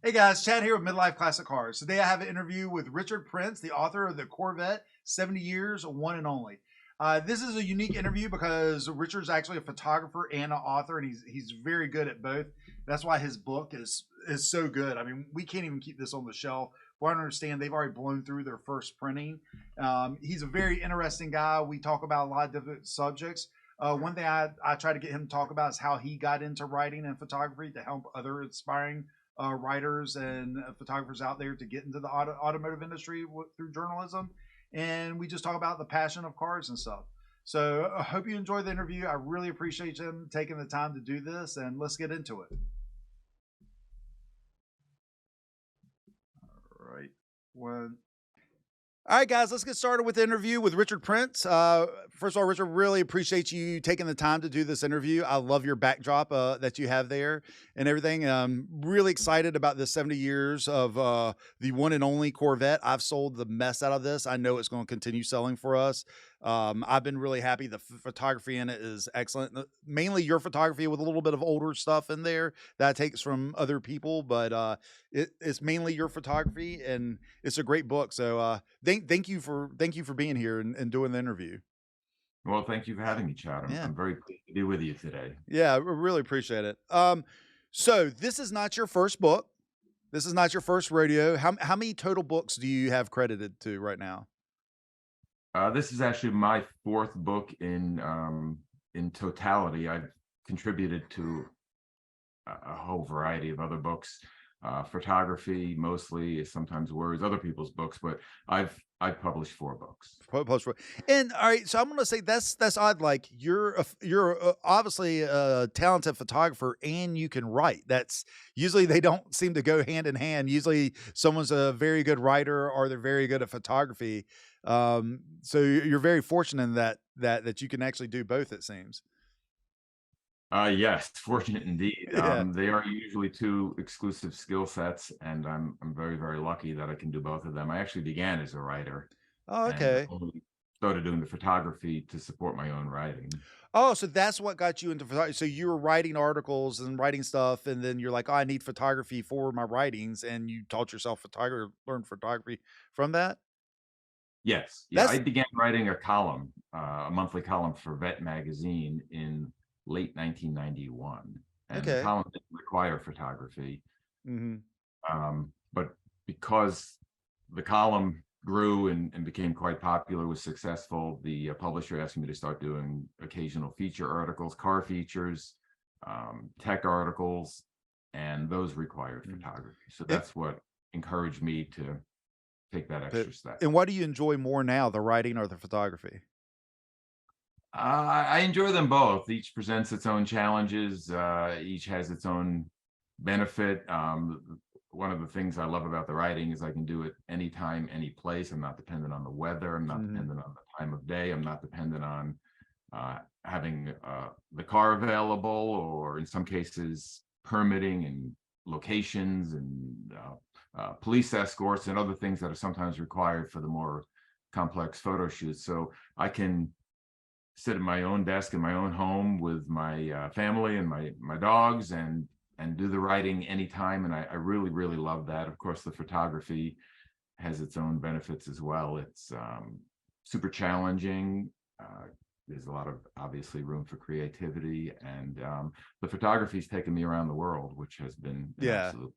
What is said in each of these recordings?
Hey guys, Chad here with Midlife Classic Cars. Today I have an interview with Richard Prince, the author of the Corvette 70 Years, One and Only. This is a unique interview because Richard's actually a photographer and an author, and he's very good at both. That's why his book is so good. I mean, we can't even keep this on the shelf. Well, I understand they've already blown through their first printing. He's a very interesting guy. We talk about a lot of different subjects. One thing I try to get him to talk about is how he got into writing and photography to help other aspiring writers and photographers out there to get into the automotive industry through journalism. And we just talk about the passion of cars and stuff. So I hope you enjoy the interview. I really appreciate him taking the time to do this, and let's get into it. All right. One. All right, guys, let's get started with the interview with Richard Prince. First of all, Richard, really appreciate you taking the time to do this interview. I love your backdrop that you have there and everything. I'm really excited about the 70 years of the one and only Corvette. I've sold the mess out of this. I know it's going to continue selling for us. I've been really happy. The photography in it is excellent. Mainly your photography with a little bit of older stuff in there that takes from other people, but it's mainly your photography, and it's a great book. So thank you for being here and doing the interview. Well, thank you for having me, Chad. I'm, Yeah, I'm very pleased to be with you today. yeah, I really appreciate it. So this is not your first book. This is not your first rodeo. How many total books do you have credited to right now? This is actually my fourth book in totality. I've contributed to a whole variety of other books, photography mostly, sometimes words, other people's books, but I've published 4 books. Post and all right, so I'm gonna say that's odd. Like you're obviously a talented photographer and you can write. That's usually they don't seem to go hand in hand. Usually someone's a very good writer or they're very good at photography. So you're very fortunate in that you can actually do both. It seems. Yes, fortunate indeed. Yeah. They are usually two exclusive skill sets, and I'm very, very lucky that I can do both of them. I actually began as a writer Oh, and okay. only started doing the photography to support my own writing. Oh, so that's what got you into photography. So you were writing articles and writing stuff, and then you're like, "Oh, I need photography for my writings," and you taught yourself photography, learned photography from that? Yes, yeah, I That's began writing a column, a monthly column for Vet magazine in late 1991, and the okay. column didn't require photography. Mhm. But because the column grew and became quite popular, was successful, the publisher asked me to start doing occasional feature articles, car features, tech articles, and those required Mm. photography. So It that's what encouraged me to take that but extra step. and what do you enjoy more now, the writing or the photography? I enjoy them both. Each presents its own challenges. Each has its own benefit. One of the things I love about the writing is I can do it anytime, any place. I'm not dependent on the weather. I'm not Mhm. dependent on the time of day. I'm not dependent on having the car available, or in some cases, permitting and locations and police escorts and other things that are sometimes required for the more complex photo shoots. So I can sit at my own desk in my own home with my family and my dogs and do the writing anytime. And I really, really love that. Of course, the photography has its own benefits as well. It's super challenging. There's a lot of obviously room for creativity, and the photography's taken me around the world, which has been an Yeah. absolute.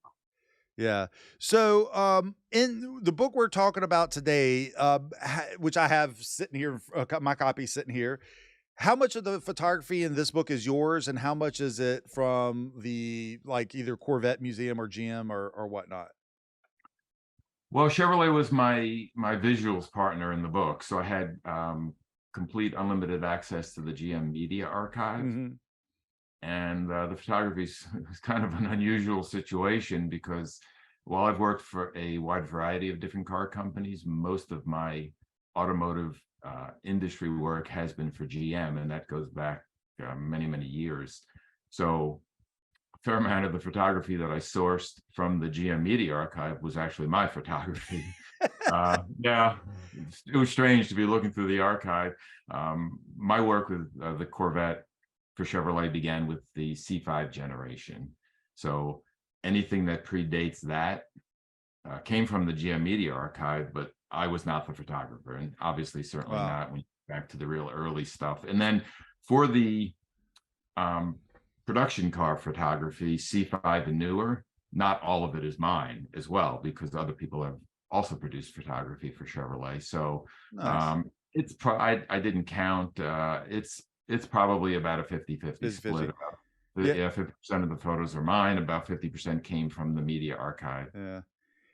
Yeah. So, in the book we're talking about today, which I have sitting here, my copy sitting here, how much of the photography in this book is yours, and how much is it from the like either Corvette Museum or GM or whatnot? Well, Chevrolet was my visuals partner in the book, so I had complete unlimited access to the GM media archive. Hmm. And the photography is kind of an unusual situation because while I've worked for a wide variety of different car companies, most of my automotive industry work has been for GM, and that goes back many, many years. So a fair amount of the photography that I sourced from the GM Media Archive was actually my photography. Yeah, it was strange to be looking through the archive. My work with the Corvette for Chevrolet began with the C5 generation. So anything that predates that came from the GM Media Archive, but I was not the photographer, and obviously, certainly Wow. not when you get back to the real early stuff. And then for the um, production car photography, C5 and newer, not all of it is mine as well, because other people have also produced photography for Chevrolet. So Nice. I didn't count. It's probably about a 50-50 split. 50/50. About Yeah. yeah, 50% of the photos are mine. About 50% came from the media archive. Yeah.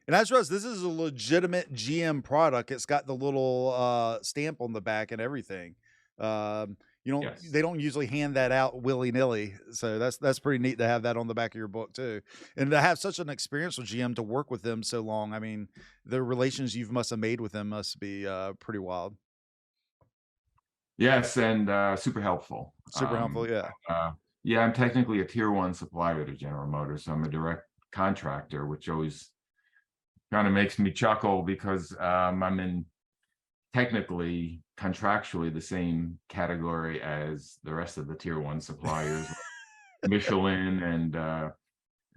And I just realized this is a legitimate GM product. It's got the little stamp on the back and everything. Yes. They don't usually hand that out willy-nilly. So that's pretty neat to have that on the back of your book too. And to have such an experience with GM, to work with them so long. I mean, the relations you must have made with them must be pretty wild. Yes, and super helpful. Super helpful. Yeah. Yeah, I'm technically a tier one supplier to General Motors, so I'm a direct contractor, which always kind of makes me chuckle because I'm in technically contractually the same category as the rest of the tier one suppliers, like Michelin and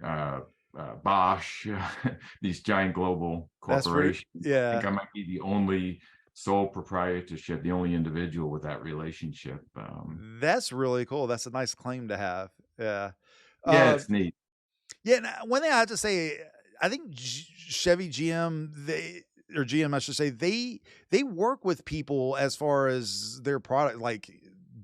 uh, Bosch, these giant global That's pretty corporations. I think yeah. I might be the only sole proprietorship, the only individual with that relationship. That's really cool. That's a nice claim to have. Yeah. Yeah, Uh, it's neat. yeah, and, one thing I have to say, I think Chevy GM, GM, I should say, they work with people as far as their product, like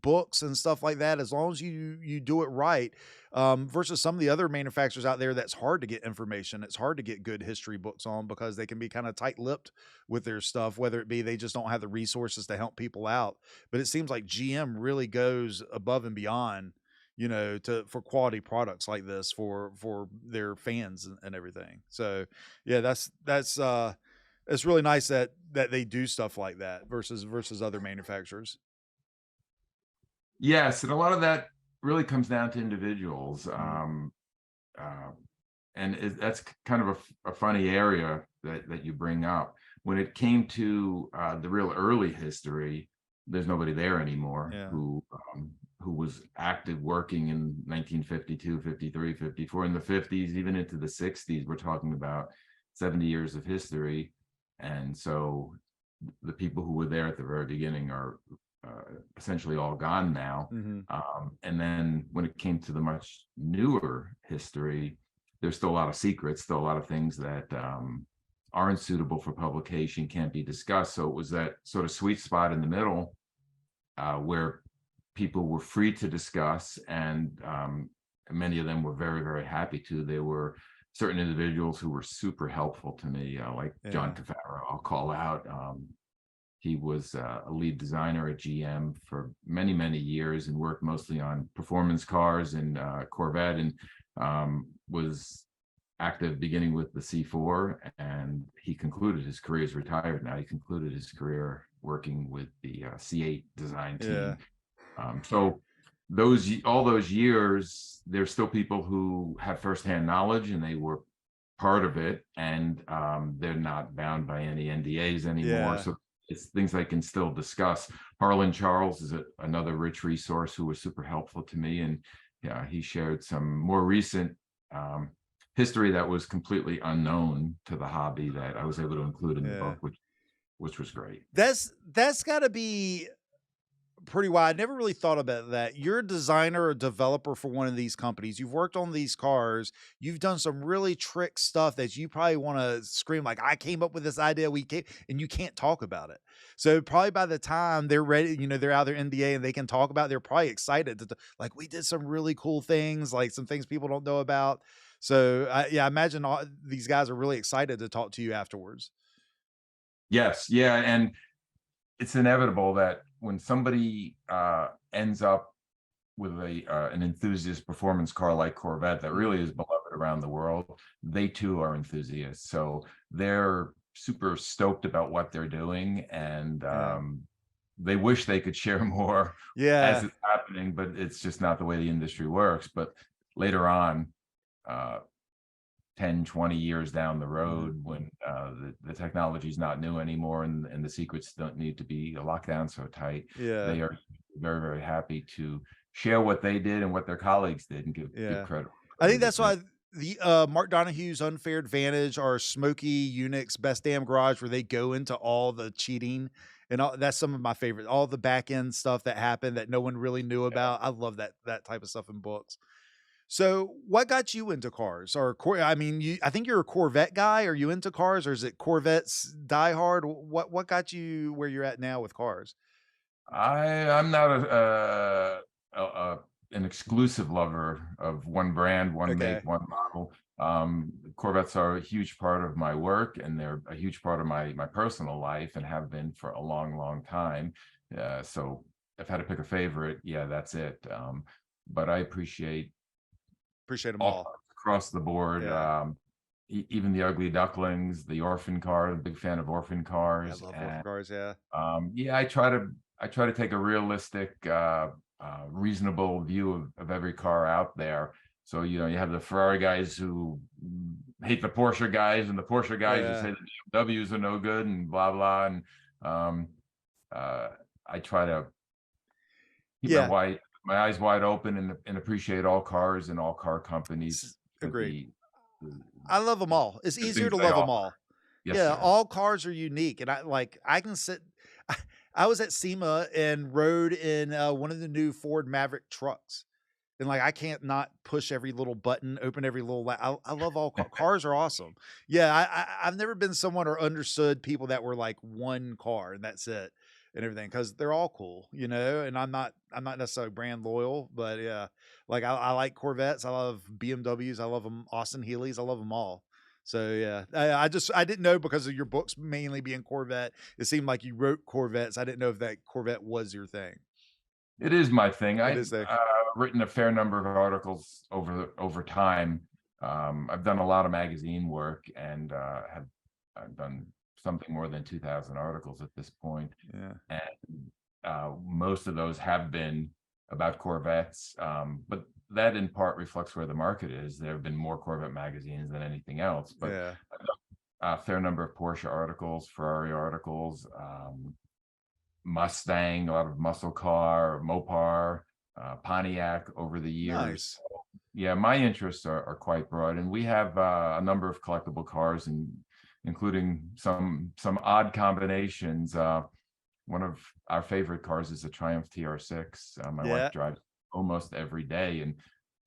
books and stuff like that, as long as you do it right. Versus some of the other manufacturers out there, that's hard to get information. It's hard to get good history books on because they can be kind of tight-lipped with their stuff, whether it be they just don't have the resources to help people out. But it seems like GM really goes above and beyond, to for quality products like this for their fans and everything. So yeah, that's it's really nice that they do stuff like that versus other manufacturers. Yes, and a lot of that really comes down to individuals. Mhm. Uh, and that's kind of a funny area that you bring up. When it came to the real early history, there's nobody there anymore Yeah. who was active working in 1952, 53, 54, in the 50s, even into the 60s. We're talking about 70 years of history. And so the people who were there at the very beginning are essentially all gone now. Mhm. And then when it came to the much newer history, there's still a lot of secrets, still a lot of things that aren't suitable for publication, can't be discussed. So it was that sort of sweet spot in the middle where people were free to discuss, and many of them were very, very happy to. There were certain individuals who were super helpful to me, like John Yeah. Cafaro, I'll call out. He was a lead designer at GM for many, many years and worked mostly on performance cars and Corvette, and was active beginning with the C4. And he concluded his career, is retired now. He concluded his career working with the C8 design Yeah. team. So all those years, there's still people who have firsthand knowledge and they were part of it, and they're not bound by any NDAs anymore. Yeah. So it's things I can still discuss. Harlan Charles is another rich resource who was super helpful to me, and yeah, he shared some more recent history that was completely unknown to the hobby that I was able to include in the Yeah. book, which was great. That's got to be pretty wild. I never really thought about that. You're a designer or developer for one of these companies. You've worked on these cars. You've done some really trick stuff that you probably want to scream like, "I came up with this idea. We came," and you can't talk about it. So probably by the time they're ready, they're out of their NDA and they can talk about it, they're probably excited like, we did some really cool things, like some things people don't know about. So yeah, I imagine these guys are really excited to talk to you afterwards. Yes, yeah, and it's inevitable that when somebody ends up with an enthusiast performance car like Corvette that really Mhm. is beloved around the world, they too are enthusiasts. So they're super stoked about what they're doing, and Yeah. they wish they could share more as Yeah. it's happening, but it's just not the way the industry works. But later on, uh, 10, 20 years down the Mhm. road, when the technology is not new anymore, and the secrets don't need to be locked down so tight, Yeah. they are very, very happy to share what they did and what their colleagues did and give Yeah. credit I where think credit is that's due. why the Mark Donahue's Unfair Advantage or Smokey Unick's Best Damn Garage, where they go into all the cheating and all that's some of my favorite. All the back end stuff that happened that no one really knew about. I love that type of stuff in books. So, what got you into cars? Or I mean, I think you're a Corvette guy. Are you into cars, or is it Corvettes Die Hard? What got you where you're at now with cars? I'm not an exclusive lover of one brand, one make, Okay. one model. Corvettes are a huge part of my work, and they're a huge part of my personal life, and have been for a long, long time. So if I had to pick a favorite, yeah, that's it. But I appreciate Appreciate them all all. cars across the board. Yeah. Even the ugly ducklings, the orphan car, big fan of orphan I cars, love and orphan cars. Yeah. yeah, I try to take a realistic, reasonable view of every car out there. So, you know, you have the Ferrari guys who hate the Porsche guys, and the Porsche guys who Yeah. say the BMWs are no good and blah blah. And um, I try to keep Yeah. my eyes wide open, and appreciate all cars and all car companies for Agreed. the, I love them the all. It's the easier things to they love them offer. all. Yes, Yeah, sir. all cars are unique, and I can sit I was at SEMA and rode in, one of the new Ford Maverick trucks, and, like, I can't not push every little button, open every little I love all cars are awesome. Yeah, I've never been someone or understood people that were, like, 1 car and that's it and everything because 'cause they're all cool, you know, and I'm not necessarily brand loyal, but yeah, like, I like Corvettes, I love BMWs, I love them, Austin Healey's, I love them all. So, yeah, I didn't know because of your books mainly being Corvette, it seemed like you wrote Corvettes, I didn't know if that Corvette was your thing. It is my thing. It I've is there. written a fair number of articles over time. I've done a lot of magazine work, and have I've done something more than 2,000 articles at this point. Yeah. And most of those have been about Corvettes, but that in part reflects where the market is. There have been more Corvette magazines than anything else, but Yeah. a fair number of Porsche articles, Ferrari articles, Mustang, a lot of muscle car, Mopar, Pontiac over the years. Nice. Yeah, my interests are quite broad, and we have a number of collectible cars, and including some odd combinations. One of our favorite cars is a Triumph TR6. My wife Yeah. drives almost every day, and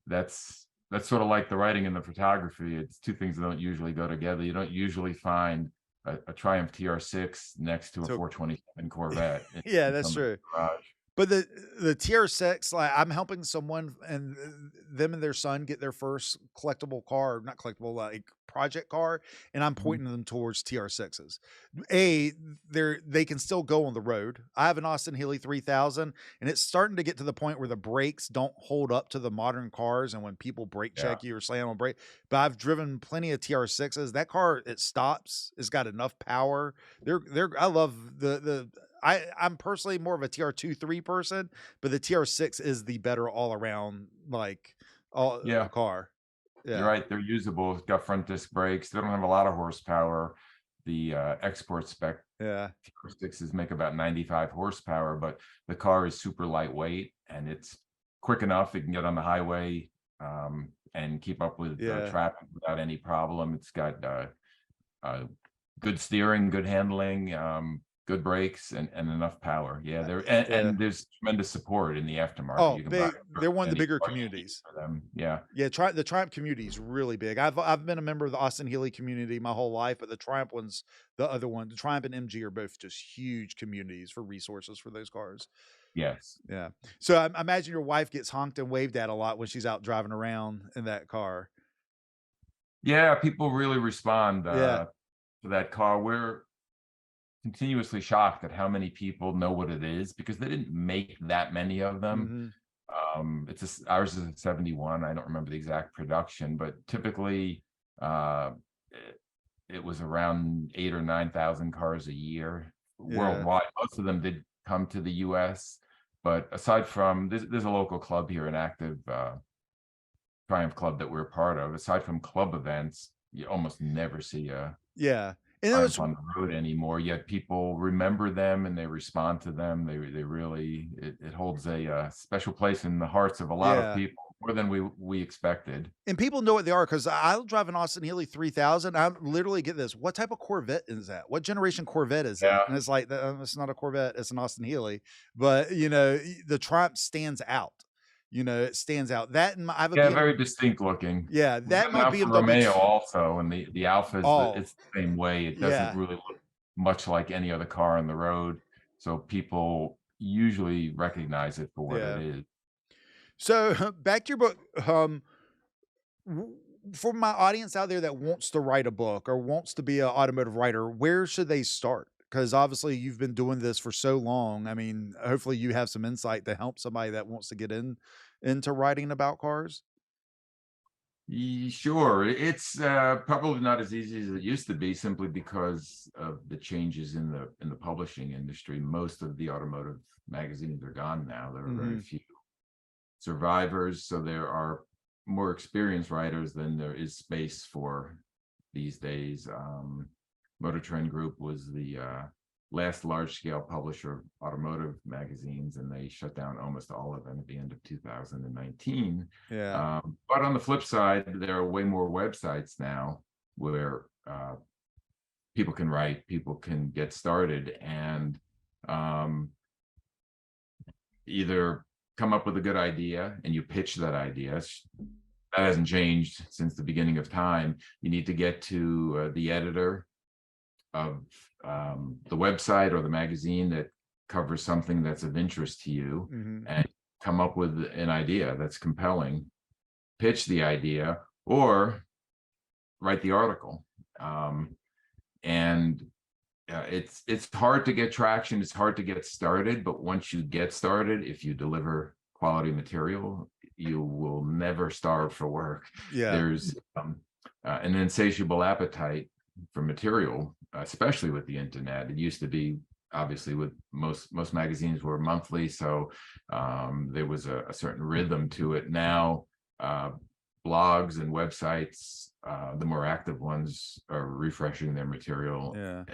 that's sort of like the writing and the photography. It's two things that don't usually go together. You don't usually find a Triumph TR6 next to a So 427 Corvette yeah, in that's somebody's true. garage. But the TR6, like, I'm helping someone and them and their son get their first collectible car, not collectible, like, project car, and I'm Mhm. pointing them towards TR6s. They can still go on the road. I have an Austin Healey 3000, and it's starting to get to the point where the brakes don't hold up to the modern cars, and when people brake Yeah. check you or slam on brake, but I've driven plenty of TR6s. That car, it stops. It's got enough power. They're I love I'm personally more of a TR2 3 person, but the TR6 is the better all around like all Yeah. car. You're Yeah. right, they're usable. It's got front disc brakes. They don't have a lot of horsepower. The export spec Yeah. TR6s make about 95 horsepower, but the car is super lightweight, and it's quick enough. It can get on the highway, and keep up with Yeah. traffic without any problem. It's got uh, good steering, good handling, good brakes, and enough power. Yeah, there Yeah. and there's tremendous support in the aftermarket. Oh, You can buy big. They're one of the any bigger car you need communities. for them. Yeah. Yeah, the Triumph community is really big. I've been a member of the Austin Healey community my whole life, but the Triumph one's the other one. The Triumph and MG are both just huge communities for resources for those cars. Yes. Yeah. So I imagine your wife gets honked and waved at a lot when she's out driving around in that car. Yeah, people really respond Yeah. to that car. We're continuously shocked at how many people know what it is, because they didn't make that many of them. Mhm. Ours is a 71. I don't remember the exact production, but typically it, it was around 8 or 9,000 cars a year Yeah. worldwide. Most of them did come to the US, but aside from there's a local club here, an active Triumph club that we're a part of. Aside from club events, you almost never see a Yeah. And it was Triumph on the road anymore. Yet people remember them, and they respond to them. They really it holds a special place in the hearts of a lot of yeah. people. more than we expected. And people know what they are because I'll drive an Austin Healey 3000. I literally get this. What type of Corvette is that? What generation Corvette is it? Yeah. And it's like, it's not a Corvette. It's an Austin Healey. But, the Triumph stands out. It stands out. That and I have a Yeah, BMW. very distinct looking. Yeah, We've that got an my Alfa BMW. Romeo also, and the Alpha is Oh, it's the same way. It doesn't yeah. really look much like any other car on the road, so people usually recognize it for what it Yeah. is. So back to your book. W- for my audience out there that wants to write a book or wants to be an automotive writer, where should they start? Because obviously you've been doing this for so long. I mean, hopefully you have some insight to help somebody that wants to get into writing about cars. Sure, it's probably not as easy as it used to be, simply because of the changes in the publishing industry. Most of the automotive magazines are gone now. There are very Hmm. few survivors, so there are more experienced writers than there is space for these days. Motor Trend Group was the last large-scale publisher of automotive magazines, and they shut down almost all of them at the end of 2019. Yeah. But on the flip side, there are way more websites now where people can write, people can get started, and either come up with a good idea and you pitch that idea. That hasn't changed since the beginning of time. You need to get to the editor of the website or the magazine that covers something that's of interest to you, Hmm. and come up with an idea that's compelling, pitch the idea, or write the article. And it's hard to get traction. It's hard to get started, but once you get started, if you deliver quality material, you will never starve for work. Yeah. There's an insatiable appetite for material, especially with the internet. It used to be, obviously, with most magazines were monthly, so there was a certain rhythm to it. Now blogs and websites, the more active ones, are refreshing their material Yeah.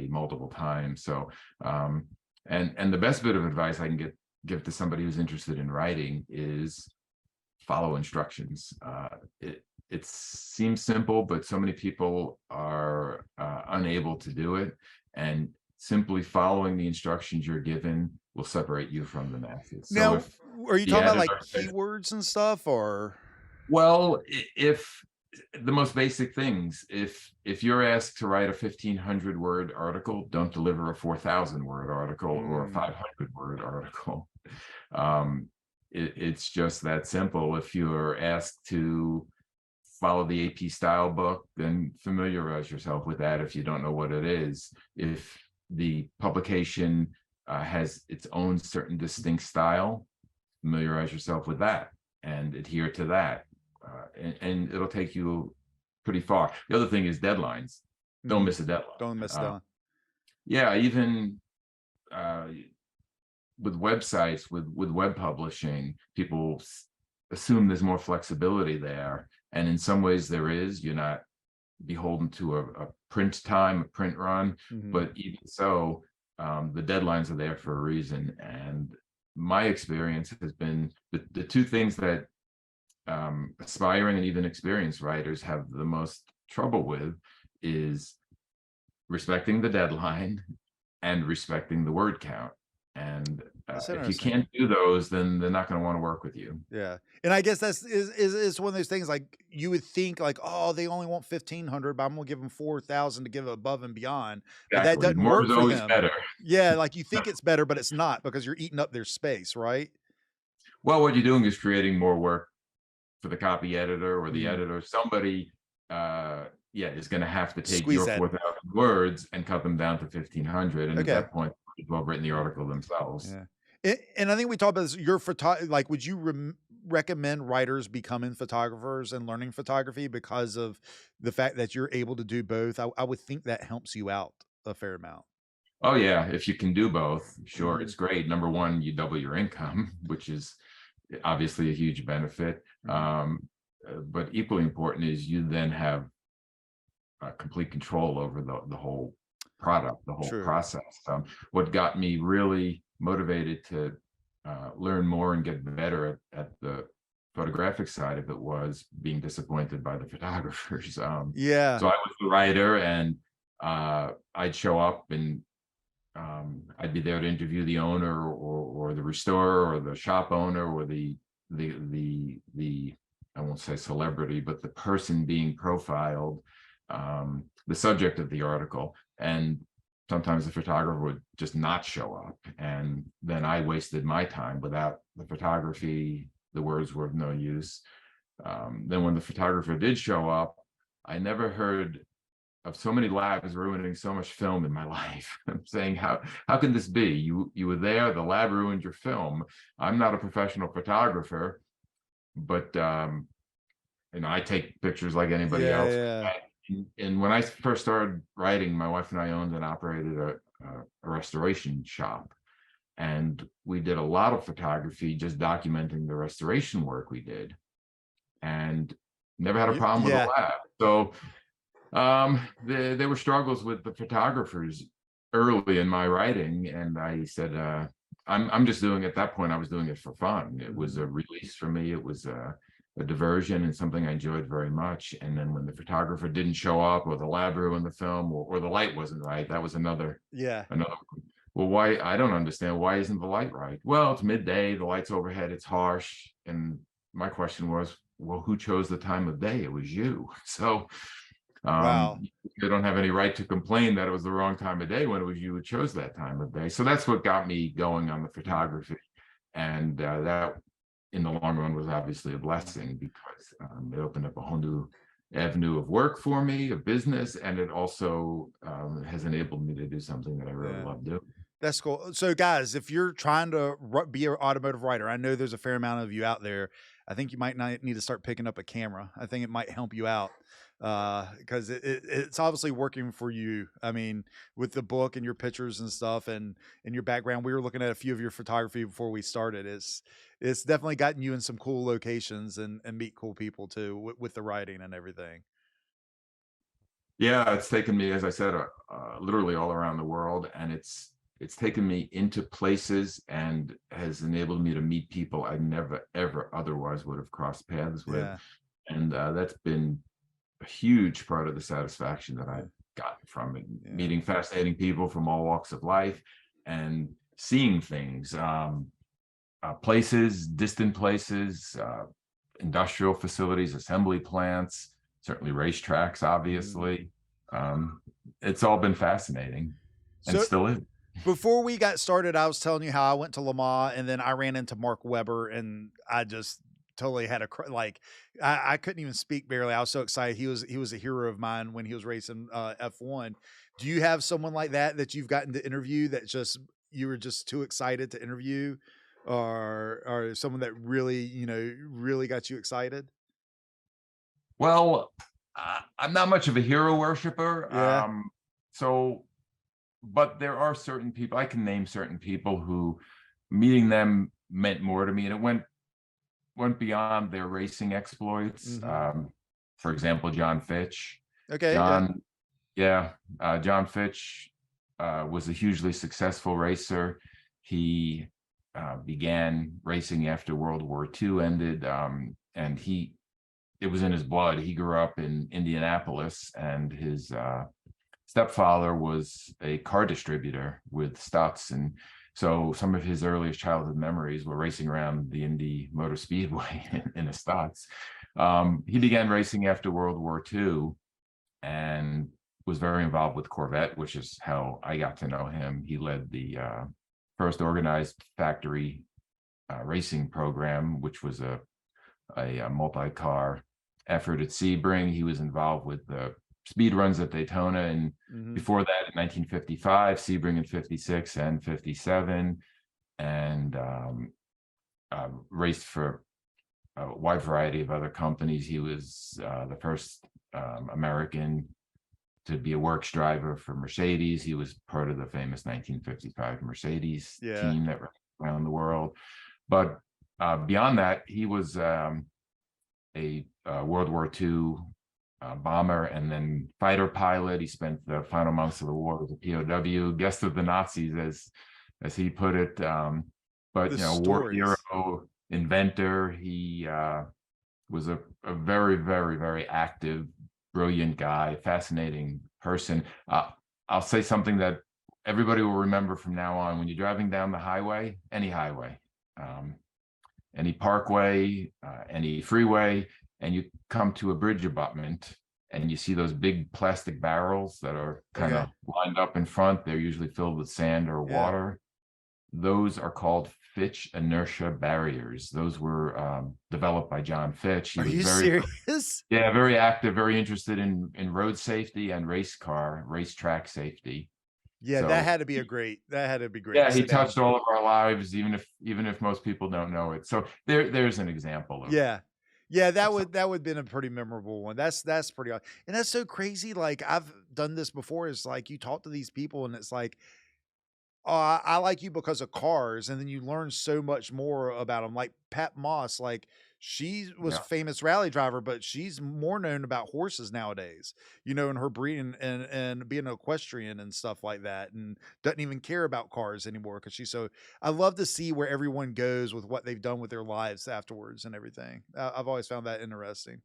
multiple times. So and the best bit of advice I can give to somebody who's interested in writing is follow instructions. It seems simple, but so many people are unable to do it, and simply following the instructions you're given will separate you from the masses. So Now, if are you the talking about like editor says, keywords and stuff, or? well, if the most basic things, if you're asked to write a 1,500 word article, don't deliver a 4,000 word article or a 500 word article. It's just that simple. If you're asked to follow the AP style book, then familiarize yourself with that if you don't know what it is. If the publication has its own certain distinct style, familiarize yourself with that and adhere to that. And it'll take you pretty far. The other thing is deadlines. Don't miss a deadline. Don't miss that. Yeah, even with websites, with web publishing, people assume there's more flexibility there, and in some ways there is. You're not beholden to a print time, a print run, but even so, the deadlines are there for a reason. And my experience has been the two things that aspiring and even experienced writers have the most trouble with is respecting the deadline and respecting the word count. And if you can't do those, then they're not going to want to work with you. Yeah. And I guess that's is one of those things, like you would think like, oh, they only want 1,500, but I'm gonna give them 4,000 to give above and beyond. But that Exactly. doesn't More work is for always them. better. Yeah, like you think it's better, but it's not, because you're eating up their space, right? Well, what you're doing is creating more work for the copy editor or the editor. Somebody is going to have to take Squeeze your that. 4,000 words and cut them down to 1,500, and at Okay. that point people have written the article themselves. Yeah. And I think we talked about this. Your like, would you recommend writers becoming photographers and learning photography because of the fact that you're able to do both? I would think that helps you out a fair amount. Oh yeah, if you can do both, sure, it's great. Number one, you double your income, which is obviously a huge benefit. But equally important is you then have complete control over the whole product, the whole process. What got me really motivated to learn more and get better at the photographic side of it was being disappointed by the photographers. Yeah. So I was the writer, and I'd show up, and I'd be there to interview the owner, or the restorer, or the shop owner, or the I won't say celebrity, but the person being profiled, the subject of the article. And sometimes the photographer would just not show up, and then I wasted my time. Without the photography, the words were of no use. Then when the photographer did show up, I never heard of so many labs ruining so much film in my life. I'm saying, how can this be? You were there, the lab ruined your film. I'm not a professional photographer, but I take pictures like anybody Yeah. else. Yeah. And when I first started writing, my wife and I owned and operated a restoration shop. And we did a lot of photography, just documenting the restoration work we did, and never had a problem with a Yeah. lab. So there were struggles with the photographers early in my writing, and I said, I'm just doing, at that point I was doing it for fun. It was a release for me. It was a diversion, and something I enjoyed very much. And then when the photographer didn't show up, or the lab ruined the film, or the light wasn't right, that was another. Yeah. Well, why? I don't understand. Why isn't the light right? Well, it's midday, the light's overhead, it's harsh. And my question was, well, who chose the time of day? It was you. So Wow. they don't have any right to complain that it was the wrong time of day when it was you who chose that time of day. So that's what got me going on the photography. And that, in the long run, was obviously a blessing, because it opened up a whole new avenue of work for me, of business, and it also has enabled me to do something that I really Yeah. love doing. That's cool. So, guys, if you're trying to be an automotive writer, I know there's a fair amount of you out there. I think you might not need to start picking up a camera. I think it might help you out, because it's obviously working for you. I mean, with the book and your pictures and stuff, and your background, we were looking at a few of your photography before we started. It's definitely gotten you in some cool locations, and meet cool people too, with the writing and everything. Yeah, it's taken me, as I said, literally all around the world, and it's taken me into places, and has enabled me to meet people I never ever otherwise would have crossed paths with. Yeah. And that's been a huge part of the satisfaction that I've gotten from it. Yeah. Meeting fascinating people from all walks of life, and seeing things, places, distant places, industrial facilities, assembly plants, certainly racetracks, obviously. It's all been fascinating, and So, still is. before we got started, I was telling you how I went to Le Mans, and then I ran into Mark Webber, and I just totally had like, I couldn't even speak barely. I was so excited. He was a hero of mine when he was racing F1. Do you have someone like that you've gotten to interview that just you were just too excited to interview, or someone that really, really got you excited? Well, I'm not much of a hero worshiper. Yeah. So, but there are certain people, I can name certain people who meeting them meant more to me, and it went beyond their racing exploits. For example, John Fitch. Okay. John, yeah, John Fitch was a hugely successful racer. He began racing after World War II ended, and it was in his blood. He grew up in Indianapolis, and his stepfather was a car distributor with Stutz. And so some of his earliest childhood memories were racing around the Indy Motor Speedway in a Stutz. He began racing after World War II, and was very involved with Corvette, which is how I got to know him. He led the first organized factory racing program, which was a multi-car effort at Sebring. He was involved with the speed runs at Daytona, and before that, in 1955, Sebring in 56 and 57, and raced for a wide variety of other companies. He was the first American to be a works driver for Mercedes. He was part of the famous 1955 Mercedes team that ran around the world. But beyond that, he was a World War II bomber, and then fighter pilot. He spent the final months of the war as a POW, guest of the Nazis, as he put it. But war hero, inventor. He was a very, very, very active, brilliant guy, fascinating person. I'll say something that everybody will remember from now on. When you're driving down the highway, um, any parkway, any freeway, and you come to a bridge abutment and you see those big plastic barrels that are kind Okay. of lined up in front, they're usually filled with sand or Yeah. water. Those are called Fitch inertia barriers. Those were developed by John Fitch. He Are was you very, serious? yeah, very active, very interested in road safety and racetrack safety. Yeah, that So had to be that had to be great to yeah, he sit down. touched all of our lives, even if most people don't know it. So there's an example Yeah. Yeah, of something. that would have been a pretty memorable one. That's pretty odd. And that's so crazy. Like I've done this before. It's like you talk to these people and it's like, oh, I like you because of cars, and then you learn so much more about them. Like Pat Moss, like she was a Yeah. famous rally driver, but she's more known about horses nowadays, you know, and her breeding and being an equestrian and stuff like that, and doesn't even care about cars anymore because she's so. I love to see where everyone goes with what they've done with their lives afterwards and everything. I've always found that interesting.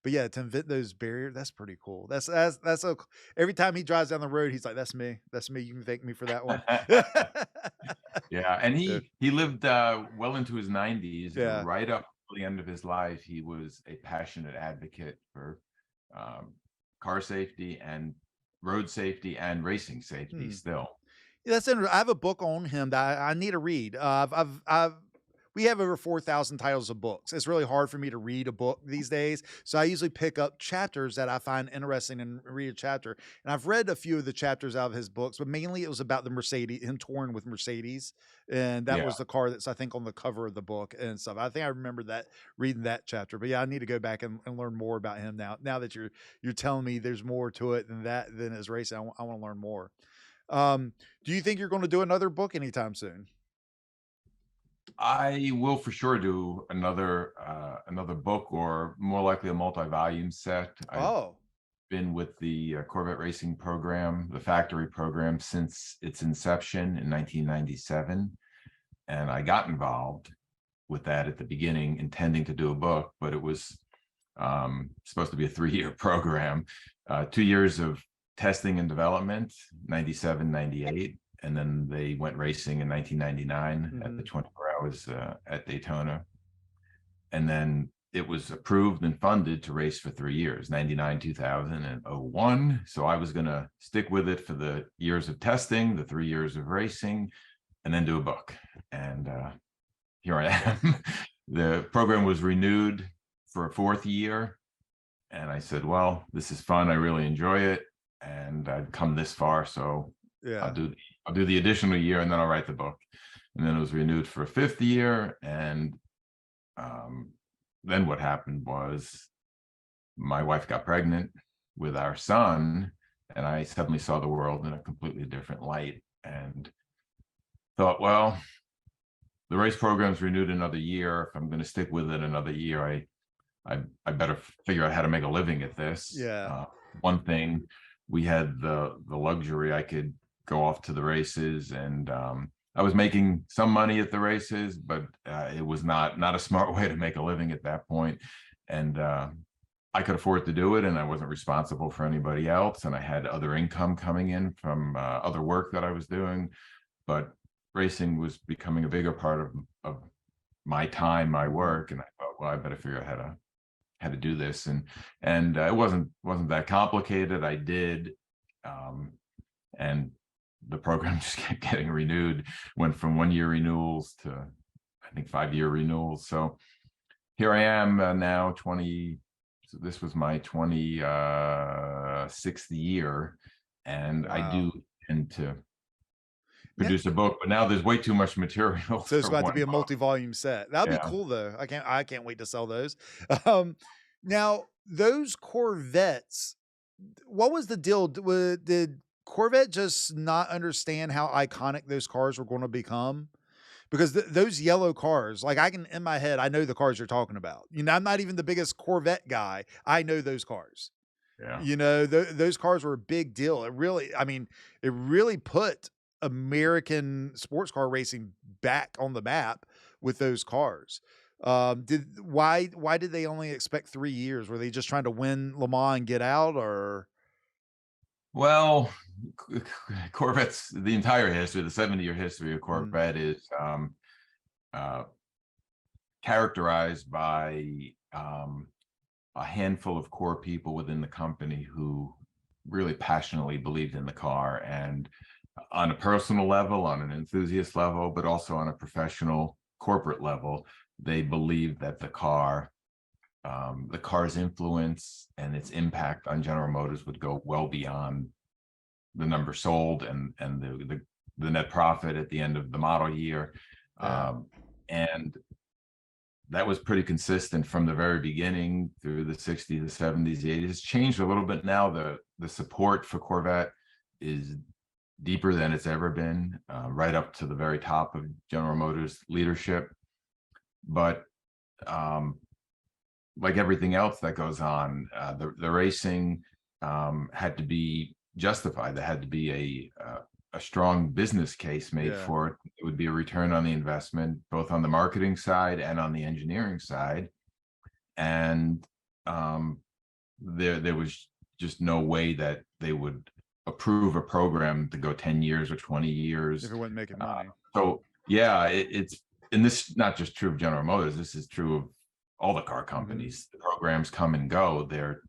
But yeah, to invent those barriers, that's pretty cool. That's so every time he drives down the road, he's like, "That's me. That's me. You can thank me for that one." Yeah, and Yeah. he lived well into his 90s, Yeah. right up to the end of his life. He was a passionate advocate for um, car safety and road safety and racing safety Hmm. still. Yeah, that's interesting. I have a book on him that I need to read. We have over 4,000 titles of books. It's really hard for me to read a book these days. So I usually pick up chapters that I find interesting and read a chapter. And I've read a few of the chapters out of his books, but mainly it was about the Mercedes, him touring with Mercedes. And that Yeah, was the car that's, I think, on the cover of the book and stuff. I think I remember that reading that chapter. But yeah, I need to go back and learn more about him now. Now that you're telling me there's more to it than that than his racing, I want to learn more. Um, do you think you're going to do another book anytime soon? I will for sure do another book, or more likely a multi-volume set. I've Oh, been with the Corvette racing program, the factory program, since its inception in 1997. And I got involved with that at the beginning, intending to do a book, but it was supposed to be a 3-year program, 2 years of testing and development, 97, 98. And then they went racing in 1999 at the mhm. 24 hours at Daytona. And then it was approved and funded to race for 3 years, 99, 2000, and 01. So I was going to stick with it for the years of testing, the 3 years of racing, and then do a book. And here I am. The program was renewed for a 4th year. And I said, well, this is fun. I really enjoy it. And I've come this far. So I'll Yeah. do I'll do the additional year, and then I'll write the book. And then it was renewed for a 5th year. And um, then what happened was my wife got pregnant with our son, and I suddenly saw the world in a completely different light and thought, well, the race program's renewed another year. If I'm going to stick with it another year, I better figure out how to make a living at this. Yeah. One thing, we had the luxury, I could go off to the races, and I was making some money at the races, but it was not a smart way to make a living at that point. And I could afford to do it, and I wasn't responsible for anybody else, and I had other income coming in from other work that I was doing. But racing was becoming a bigger part of my time, my Mhm. work, and I thought, well, I better figure out how to do this. And it wasn't that complicated. I did, um, and the program just kept getting renewed. Went from 1-year renewals to, I think, 5-year renewals. So here I am now, 20. So this was my 26th year, and I Wow. do tend to Yeah. produce a book, but now there's way too much material So it's for got to one be a book. multi-volume set. That'd be Yeah. cool though. I can't wait to sell those. Um, now those Corvettes, what was the deal? Did Corvette just not understand how iconic those cars were going to become? Because those yellow cars, like I can in my head, I know the cars you're talking about. You know, I'm not even the biggest Corvette guy. I know those cars. Yeah. You know, those cars were a big deal. It really, I mean, it really put American sports car racing back on the map with those cars. Did why did they only expect 3 years? Were they just trying to win Le Mans and get out, or Well, Corvette's the entire history, the 70-year history of mm, Corvette is uh, characterized by a handful of core people within the company who really passionately believed in the car, and on a personal level, on an enthusiast level, but also on a professional corporate level, they believed that the car's influence and its impact on General Motors would go well beyond the number sold and the net profit at the end of the model year. yeah, And that was pretty consistent from the very beginning through the 60s, the 70s, the 80s. It's changed a little bit now. The support for Corvette is deeper than it's ever been, right up to the very top of General Motors leadership. But like everything else that goes on, the racing had to be justified. There had to be a strong business case made yeah, for it. It would be a return on the investment, both on the marketing side and on the engineering side. And there was just no way that they would approve a program to go 10 years or 20 if years. it wasn't making Uh, money. so yeah, it's and this is not just true of General Motors. This is true of all the car Mhm. companies. The programs come and go. They're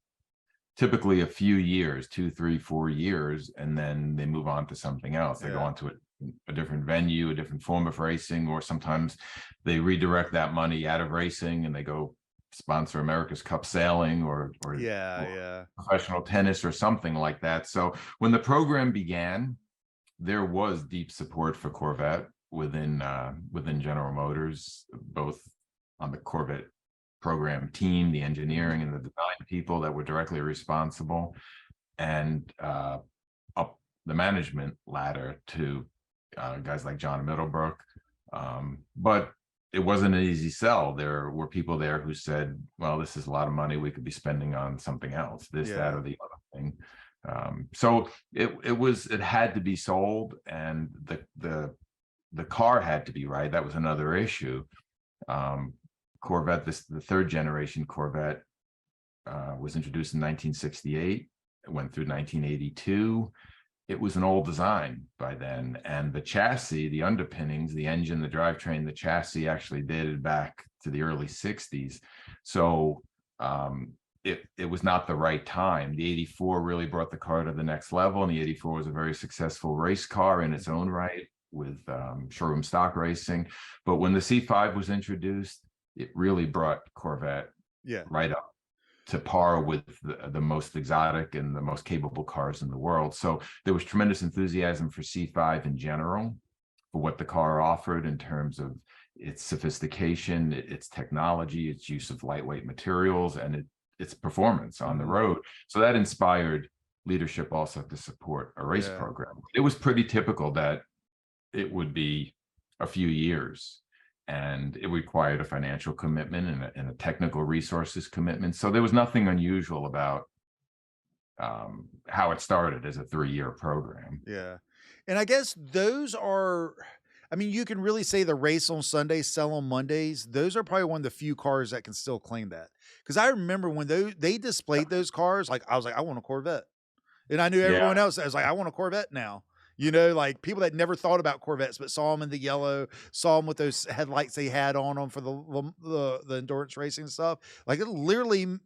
typically a few years, 2, 3, 4 years, and then they move on to something else. They go Yeah. on to a different venue, a different form of racing, or sometimes they redirect that money out of racing and they go sponsor America's Cup sailing Yeah, or yeah. professional tennis or something like that. So when the program began, there was deep support for Corvette within General Motors, both on the Corvette program team, the Mhm. engineering and the design people that were directly responsible, and up the management ladder to guys like John Middlebrook. But it wasn't an easy sell. There were people there who said, well, this is a lot of money we could be spending on something else, this, that, Yeah. or the other thing. So it had to be sold, and the car had to be right. That was another issue. Um, Corvette, the third generation Corvette, was introduced in 1968. It went through 1982. It was an old design by then, and the chassis, the underpinnings, the engine, the drivetrain, the chassis actually dated back to the early 60s. So it was not the right time. The 84 really brought the car to the next level, and the 84 was a very successful race car in its Mhm. own right with showroom stock racing. But when the C5 was introduced, it really brought Corvette Yeah. right up to par with the most exotic and the most capable cars in the world. So there was tremendous enthusiasm for C5 in general, for what the car offered in terms of its sophistication, its technology, its use of lightweight materials, and its performance on the Mhm. road. So that inspired leadership also to support a race Yeah. program. It was pretty typical that it would be a few years, and it required a financial commitment and a technical resources commitment. So there was nothing unusual about how it started as a 3-year program. Yeah. And I guess those are, I mean, you can really say the race on Sundays, sell on Mondays. Those are probably one of the few cars that can still claim that. Because I remember when they displayed those cars, like I was like, I want a Corvette. And I knew Yeah. everyone else. I was like, I want a Corvette now. You know, like people that never thought about Corvettes, but saw them in the yellow, saw them with those headlights they had on them for the endurance racing stuff. Like it literally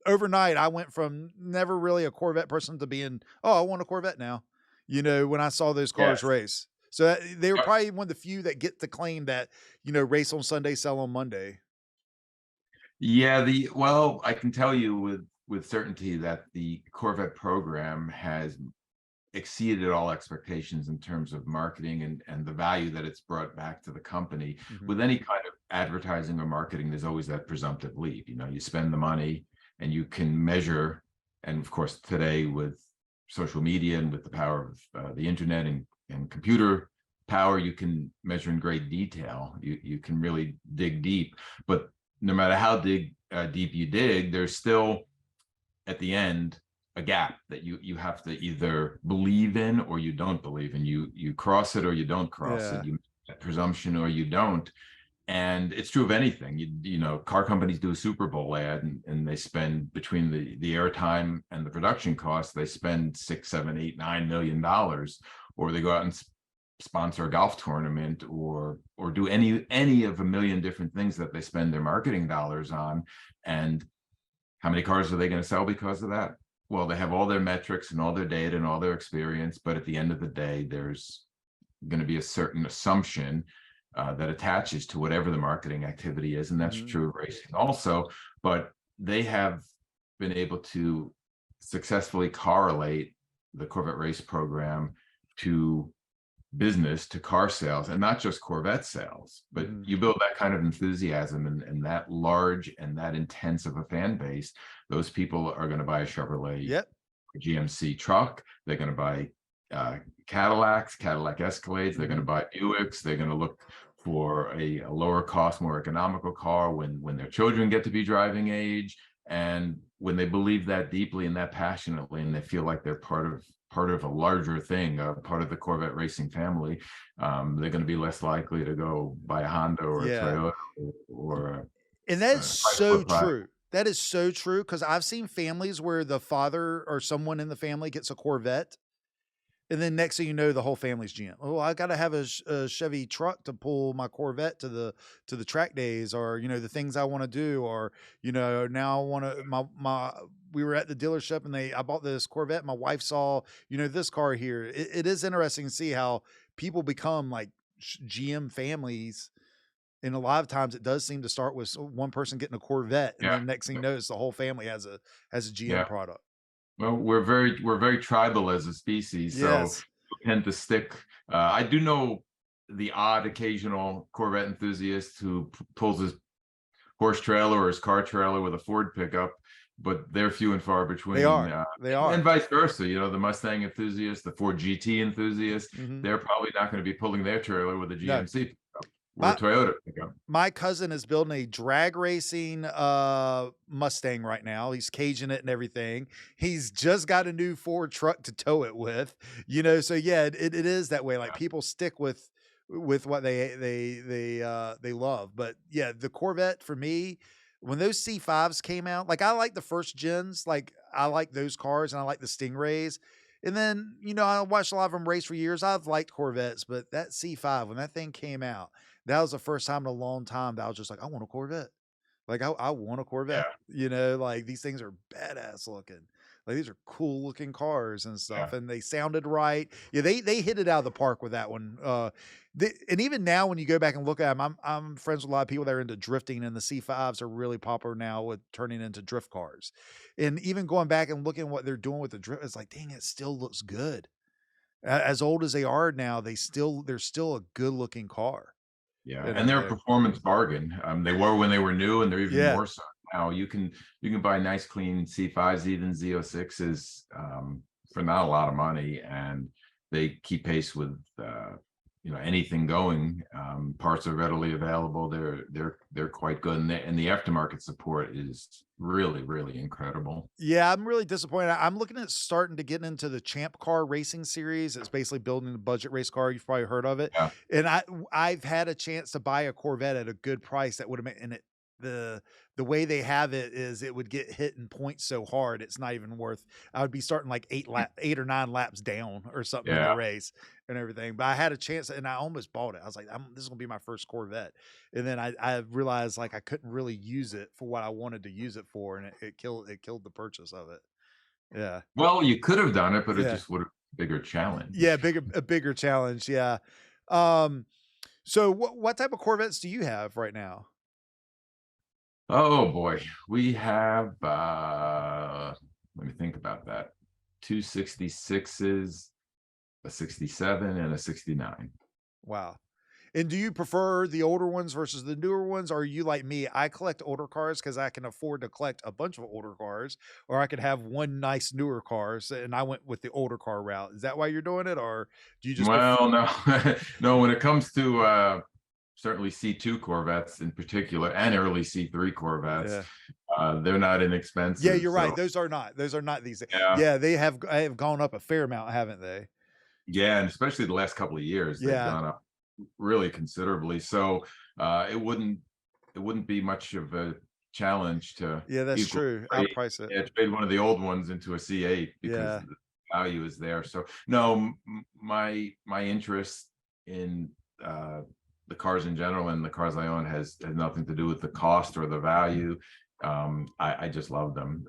overnight, I went from never really a Corvette person to being, oh, I want a Corvette now. You know, when I saw those cars Yes. race. So they were probably one of the few that get to claim that, race on Sunday, sell on Monday. Yeah, I can tell you with certainty that the Corvette program has exceeded all expectations in terms of marketing and the value that it's brought back to the company. Mhm. With any kind of advertising or marketing, there's always that presumptive lead. You spend the money and you can measure, and of course today with social media and with the power of the internet and computer power, you can measure in great detail. You can really dig deep, but no matter how deep you dig, there's still at the end a gap that you have to either believe in or you don't believe in. You cross it or you don't cross it. Yeah. You make that presumption or you don't. And it's true of anything. You know, car companies do a Super Bowl ad, and they spend, between the airtime and the production costs, they spend 6, 7, 8, $9 million, or they go out and sponsor a golf tournament, or do any of a million different things that they spend their marketing dollars on. And how many cars are they going to sell because of that? Well, they have all their metrics and all their data and all their experience, but at the end of the day, there's going to be a certain assumption that attaches to whatever the marketing activity is, and that's true of racing also. But they have been able to successfully correlate the Corvette race program to business, to car sales, and not just Corvette sales. But you build that kind of enthusiasm and that large and that intense of a fan base, those people are going to buy a Chevrolet, Yep. GMC truck. They're going to buy Cadillacs, Cadillac Escalades. They're going to buy Buicks. They're going to look for a lower cost, more economical car when their children get to be driving age. And when they believe that deeply and that passionately, and they feel like they're part of a larger thing, part of the Corvette racing family, they're going to be less likely to go buy a Honda or a Toyota or And that's so Pride. true. That is so true, because I've seen families where the father or someone in the family gets a Corvette, and then next thing you know, the whole family's GM. Oh, I got to have a Chevy truck to pull my Corvette to the track days, or the things I want to do, or now I want to my. We were at the dealership and I bought this Corvette. My wife saw this car here. It is interesting to see how people become like GM families. And a lot of times it does seem to start with one person getting a Corvette, and then next thing you know, it's the whole family has a GM product. Well, we're very tribal as a species, so we tend to stick. I do know the odd occasional Corvette enthusiast who pulls his horse trailer or his car trailer with a Ford pickup, but they're few and far between. They are. And vice versa. The Mustang enthusiast, the Ford GT enthusiast, they're probably not going to be pulling their trailer with a GMC pickup. Or a Toyota pickup. My cousin is building a drag racing Mustang right now. He's caging it and everything. He's just got a new Ford truck to tow it with. So yeah, it is that way. Like people stick with what they love. But yeah, the Corvette for me, when those C5s came out, like I like the first gens, like I like those cars and I like the Stingrays. And then, I watched a lot of them race for years. I've liked Corvettes, but that C5, when that thing came out, that was the first time in a long time that I was just like, I want a Corvette. Like, I want a Corvette. Like these things are badass looking. Like these are cool looking cars and stuff, and they sounded right. Yeah, they hit it out of the park with that one. And even now, when you go back and look at them, I'm friends with a lot of people that are into drifting, and the C5s are really popular now with turning into drift cars. And even going back and looking at what they're doing with the drift, it's like, dang, it still looks good. As old as they are now, they're still a good looking car. Yeah, and they're a performance bargain. They were when they were new, and they're even more so now. You can buy nice, clean C5s, even Z06s, for not a lot of money, and they keep pace with anything going. Parts are readily available. They're quite good, and the aftermarket support is really, really incredible. Yeah, I'm really disappointed. I'm looking at starting to get into the Champ Car Racing series. It's basically building a budget race car. You've probably heard of it. Yeah. And I've had a chance to buy a Corvette at a good price that would have made, and the way they have it is it would get hit in points so hard it's not even worth. I would be starting like 8 or 9 laps down or something in the race and everything. But I had a chance and I almost bought it. I was like, this is gonna be my first Corvette. And then I realized like I couldn't really use it for what I wanted to use it for, and it killed the purchase of it. Yeah. Well, you could have done it, but it just would have been a bigger challenge. Yeah, a bigger challenge. Yeah. So what type of Corvettes do you have right now? Oh boy, we have let me think about that. 2 66s, a 67, and a 69. Wow. And do you prefer the older ones versus the newer ones? Or are you like me? I collect older cars because I can afford to collect a bunch of older cars, or I could have one nice newer car. And I went with the older car route. Is that why you're doing it? Or do you just no. No, when it comes to certainly C2 Corvettes in particular, and early C3 Corvettes, they're not inexpensive. Yeah, you're right. Those are not these. Yeah, they have gone up a fair amount, haven't they? Yeah, and especially the last couple of years, they've gone up really considerably. So it wouldn't be much of a challenge to Yeah, that's equal true. trade, Outprice it. yeah, trade one of the old ones into a C8 because Yeah. the value is there. So no, my interest in the cars in general and the cars I own has nothing to do with the cost or the value. I just love them.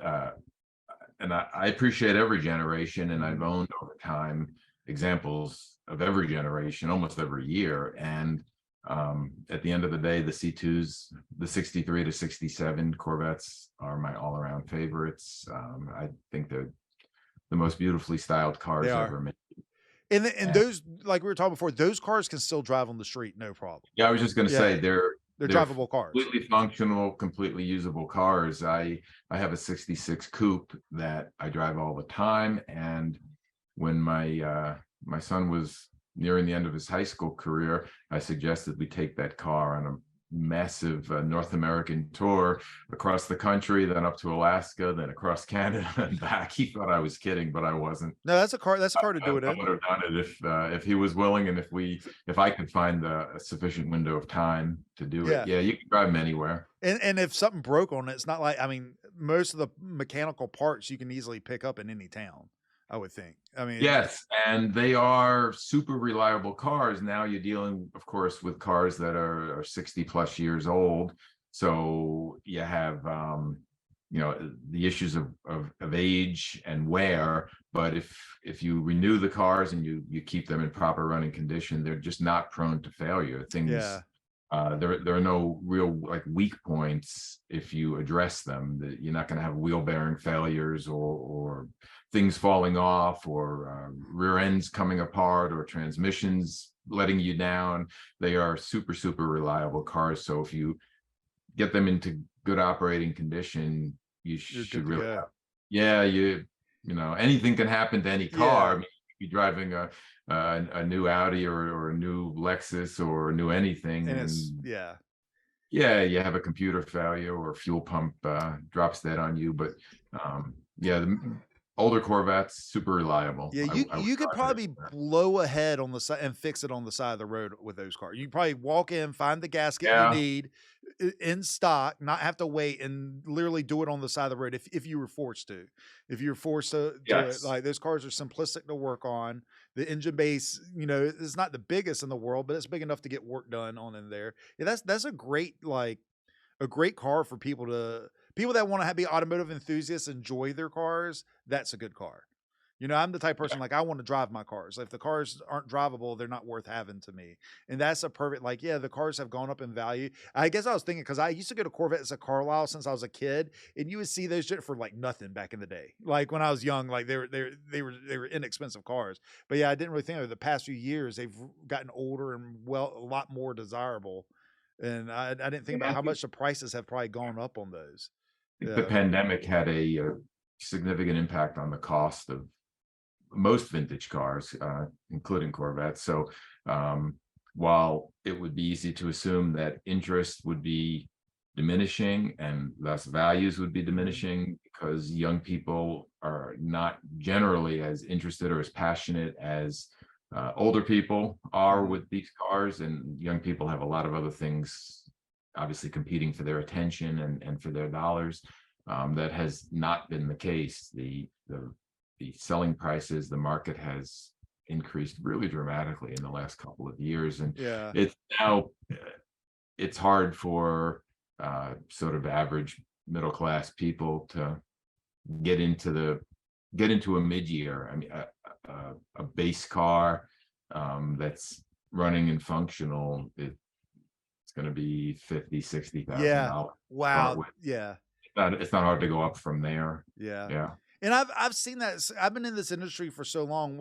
And I appreciate every generation, and I've Mhm. owned over time examples of every generation, almost every year. And at the end of the day, the C2s, the 63 to 67 Corvettes are my all-around favorites. I think they're the most beautifully styled They cars are. ever made. And And those, like we were talking before, those cars can still drive on the street, no problem. yeah, I was just going to say Yeah, they're they're drivable cars. completely functional, completely usable cars. I have a 66 coupe that I drive all the time, and when my son was nearing the end of his high school career, I suggested we take that car on a massive North American tour across the country, then up to Alaska, then across Canada and back. He thought I was kidding, but I wasn't. No, that's a car to do it I in. would have done it if he was willing, and if I could find a sufficient window of time to do it. Yeah. Yeah, you can drive them anywhere. And if something broke on it, it's not like, I mean, most of the mechanical parts you can easily pick up in any town, I would think. I mean, Yes, and they are super reliable cars. Now you're dealing, of course, with cars that are 60 plus years old. So you have the issues of age and wear. But if you renew the cars and you keep them in proper running condition, they're just not prone to failure. yeah. There are no real like weak points if you address them. That you're not going to have wheel bearing failures or things falling off or rear ends coming apart or transmissions letting you down. They are super reliable cars. So if you get them into good operating condition, you You're should good to really go. have. Yeah, anything can happen to any car. I Yeah. mean, you could be driving a new Audi or a new Lexus or a new anything, And it's, and yeah. yeah, you have a computer failure or fuel pump drops dead on you. But yeah, the older Corvettes super reliable. Yeah, I would you could drive it probably everywhere. blow ahead on the side and fix it on the side of the road with those cars. You probably walk in, find the gasket you Yeah, need in stock, not have to wait, and literally do it on the side of the road if you were forced to. If you're forced to it, yes. like those cars are simplistic to work on. The engine base, is not the biggest in the world, but it's big enough to get work done on in there. Yeah, that's a great a great car for people that want to be automotive enthusiasts, enjoy their cars. That's a good car. I'm the type of person, like, I want to drive my cars. If the cars aren't drivable, they're not worth having to me. And that's a perfect, like, yeah, the cars have gone up in value. I guess I was thinking, because I used to go to Corvette as a Carlisle since I was a kid, and you would see those shit for like nothing back in the day. Like when I was young, like they were inexpensive cars. But yeah, I didn't really think of it. The past few years, they've gotten older and a lot more desirable. And I didn't think Yeah, about how much the prices have probably gone up on those. I think the Yeah. pandemic had a significant impact on the cost of most vintage cars, including Corvettes. So while it would be easy to assume that interest would be diminishing and thus values would be Mhm. diminishing because young people are not generally as interested or as passionate as older people are Mhm. with these cars, and young people have a lot of other things obviously competing for their attention and for their dollars. That has not been the case. The selling prices, the market has increased really dramatically in the last couple of years, and Yeah. it's now it's hard for sort of average middle class people to get into the get into a mid-year. I mean, a base car that's running and functional, it's going to be 50, sixty thousand Yeah. dollars to start Wow. with. Yeah. It's not hard to go up from there. Yeah. Yeah. And I've seen that. I've been in this industry for so long.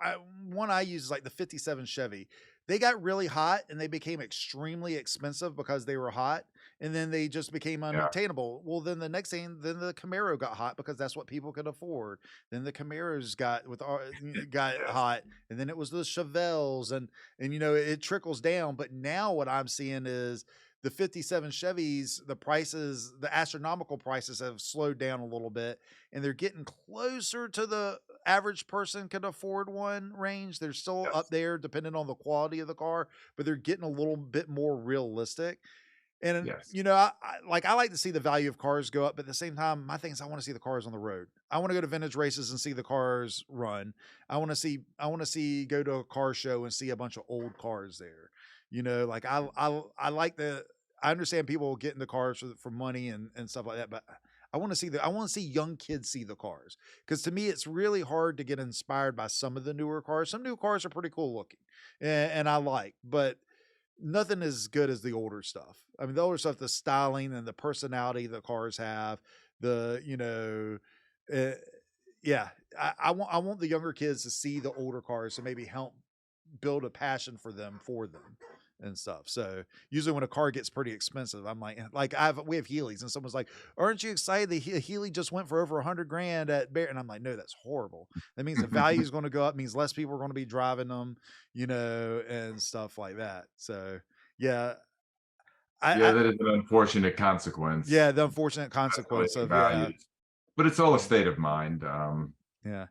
I one I use is like the '57 Chevy. They got really hot and they became extremely expensive because they were hot, and then they just became Yeah. unobtainable. Well, then the next thing, then the Camaro got hot because that's what people could afford. Then the Camaros got Yes. hot, and then it was the Chevelles, and it trickles down. But now what I'm seeing is the '57 Chevys, the astronomical prices have slowed down a little bit, and they're getting closer to the average person can afford one range. They're still up Yes. there depending on the quality of the car, but they're getting a little bit more realistic. And Yes. I like to see the value of cars go up, but at the same time, my thing is I want to see the cars on the road. I want to go to vintage races and see the cars run. I want to see go to a car show and see a bunch of old cars there. Like I like I understand people get in the cars for money and stuff like that, but I want to see young kids see the cars. Because to me, it's really hard to get inspired by some of the newer cars. Some new cars are pretty cool looking and I like, but nothing as good as the older stuff. I mean, the older stuff, the styling and the personality the cars have, the, uh, yeah, I want the younger kids to see the older cars to maybe help build a passion for them and stuff. So usually when a car gets pretty expensive, I'm like we have Heelys and someone's like, aren't you excited? The Healy just went for over 100 grand at Bear. And I'm like, no, that's horrible. That means the value is going to go up, means less people are going to be driving them, and stuff like that. So yeah, Yeah, I that is an unfortunate consequence. yeah, the unfortunate consequence Escalating of, yeah, values, but it's all a state of mind. yeah.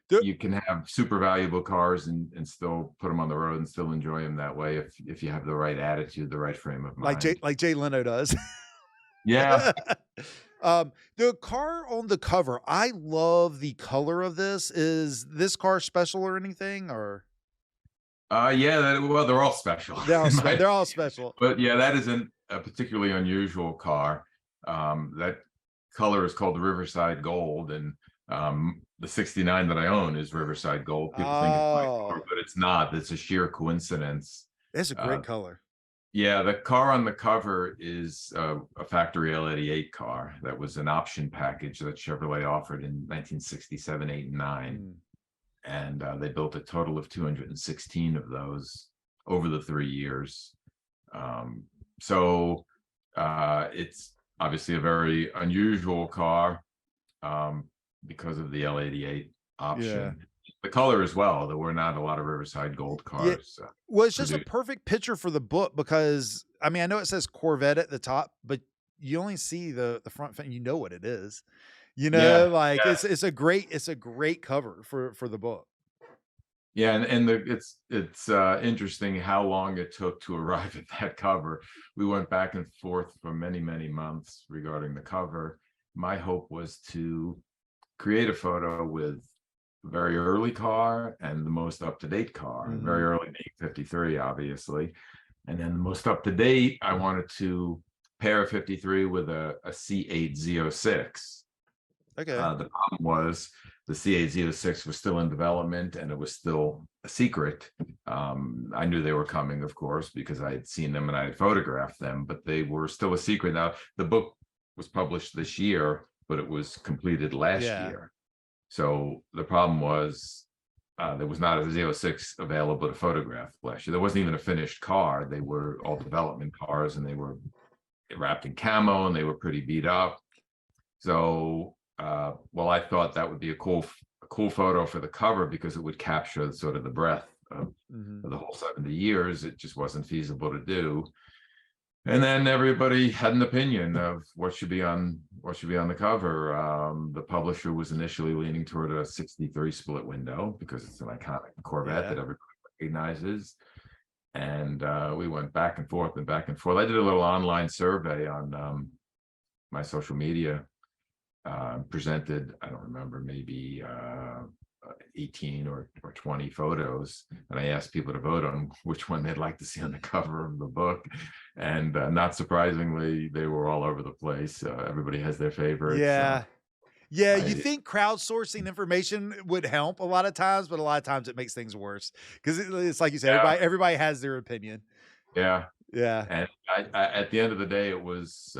The- You can have super valuable cars and still put them on the road and still enjoy them that way if you have the right attitude, the right frame of mind. like Jay Leno does. Yeah. The car on the cover, I love the color of this. Is this car special or anything? Or Yeah, well, they're all special. they're all special. But yeah, that isn't a particularly unusual car. That color is called the Riverside Gold, and the 69 that I own is Riverside Gold. People think it's my car, Oh, but it's not. It's a sheer coincidence. it's a Uh, great color. yeah, the car on the cover is a factory L88 car. That was an option package that Chevrolet offered in 1967, 8, and 9. Mm. And they built a total of 216 of those over the 3 years. So it's obviously a very unusual car because of the L88 option. Yeah. The color as well. There were not a lot of Riverside Gold Yeah. cars. Well, it's just a produced. perfect picture for the book because I mean I know it says Corvette at the top, but you only see the front fin. You know what it is. Yeah, Like yeah. it's a great cover for the book. Yeah, it's interesting how long it took to arrive at that cover. We went back and forth for many, many months regarding the cover. My hope was to create a photo with a very early car and the most up-to-date car. Very early being 53, obviously. And then the most up-to-date, I wanted to pair 53 with a C8 Z06. Okay. The problem was the C8 Z06 was still in development and it was still a secret. I knew they were coming, of course, because I had seen them and I had photographed them, but they were still a secret. Now, the book was published this year, but it was completed last year. So the problem was there was not a Z06 available to photograph last year. There wasn't even a finished car. They were all development cars and they were wrapped in camo and they were pretty beat up. So well, I thought that would be a cool photo for the cover because it would capture sort of the breadth of the whole 70 years. It just wasn't feasible to do. And then everybody had an opinion of what should be on the cover. The publisher was initially leaning toward a 63 split window because it's an iconic Corvette that everybody recognizes. And we went back and forth and back and forth. I did a little online survey on my social media. Presented, I don't remember, maybe 18 or 20 photos, and I asked people to vote on which one they'd like to see on the cover of the book, and not surprisingly, they were all over the place. Everybody has their favorites. Yeah, you think crowdsourcing information would help a lot of times, but a lot of times it makes things worse because it's like you said, everybody has their opinion. Yeah. And I at the end of the day, it was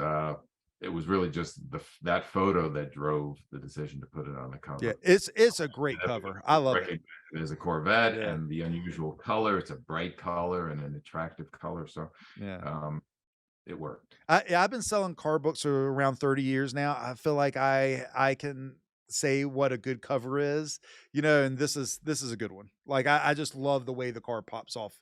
really just that photo that drove the decision to put it on the cover. Yeah, it's a great cover. I love it. It is a Corvette and the unusual color. It's a bright color and an attractive color. So it worked. I've been selling car books for around 30 years now. I feel like I can say what a good cover is, and this is a good one. Like I just love the way the car pops off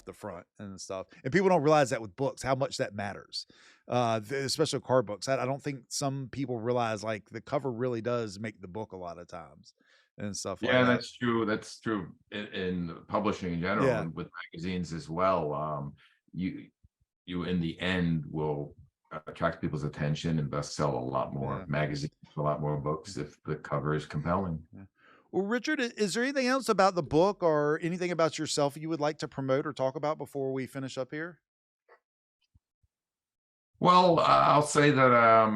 the front and stuff. And people don't realize that with books, how much that matters. Especially car books. I don't think some people realize like the cover really does make the book a lot of times. and stuff like Yeah, that. that's true. That's true in publishing in general Yeah, and with magazines as well. You you in the end will attract people's attention and thus sell a lot more yeah. magazines, a lot more books if the cover is compelling. Yeah. Well, Richard, is there anything else about the book or anything about yourself you would like to promote or talk about before we finish up here? Well, I'll say that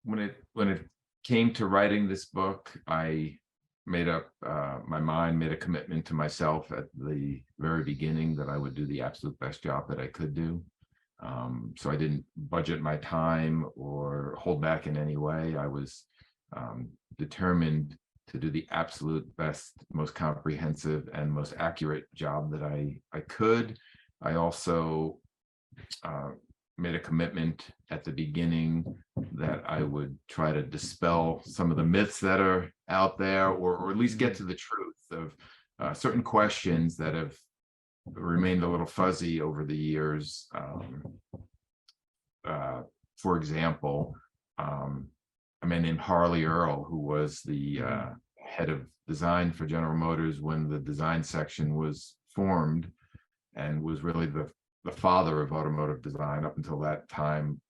when it came to writing this book, I made up my mind, made a commitment to myself at the very beginning that I would do the absolute best job that I could do. So I didn't budget my time or hold back in any way. I was determined to do the absolute best, most comprehensive, and most accurate job that I could. I also uh, made a commitment at the beginning that I would try to dispel some of the myths that are out there, or at least get to the truth of certain questions that have remained a little fuzzy over the years. Uh, for example, a man named Harley Earl, who was the head of design for General Motors when the design section was formed, and was really the father of automotive design. Up until that time,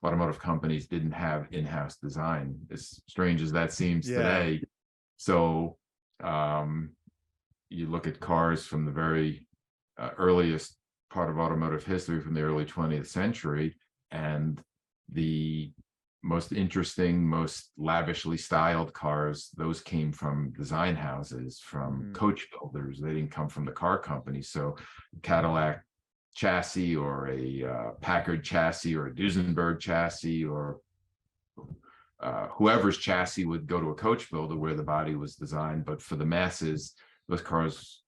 automotive companies didn't have in-house design, as strange as that seems Yeah. today. So you look at cars from the very earliest part of automotive history, from the early 20th century, and the most interesting, most lavishly styled cars, those came from design houses, from coach builders. They didn't come from the car company. So Cadillac chassis, or a Packard chassis, or a Duesenberg chassis, or whoever's chassis would go to a coach builder where the body was designed. But for the masses, those cars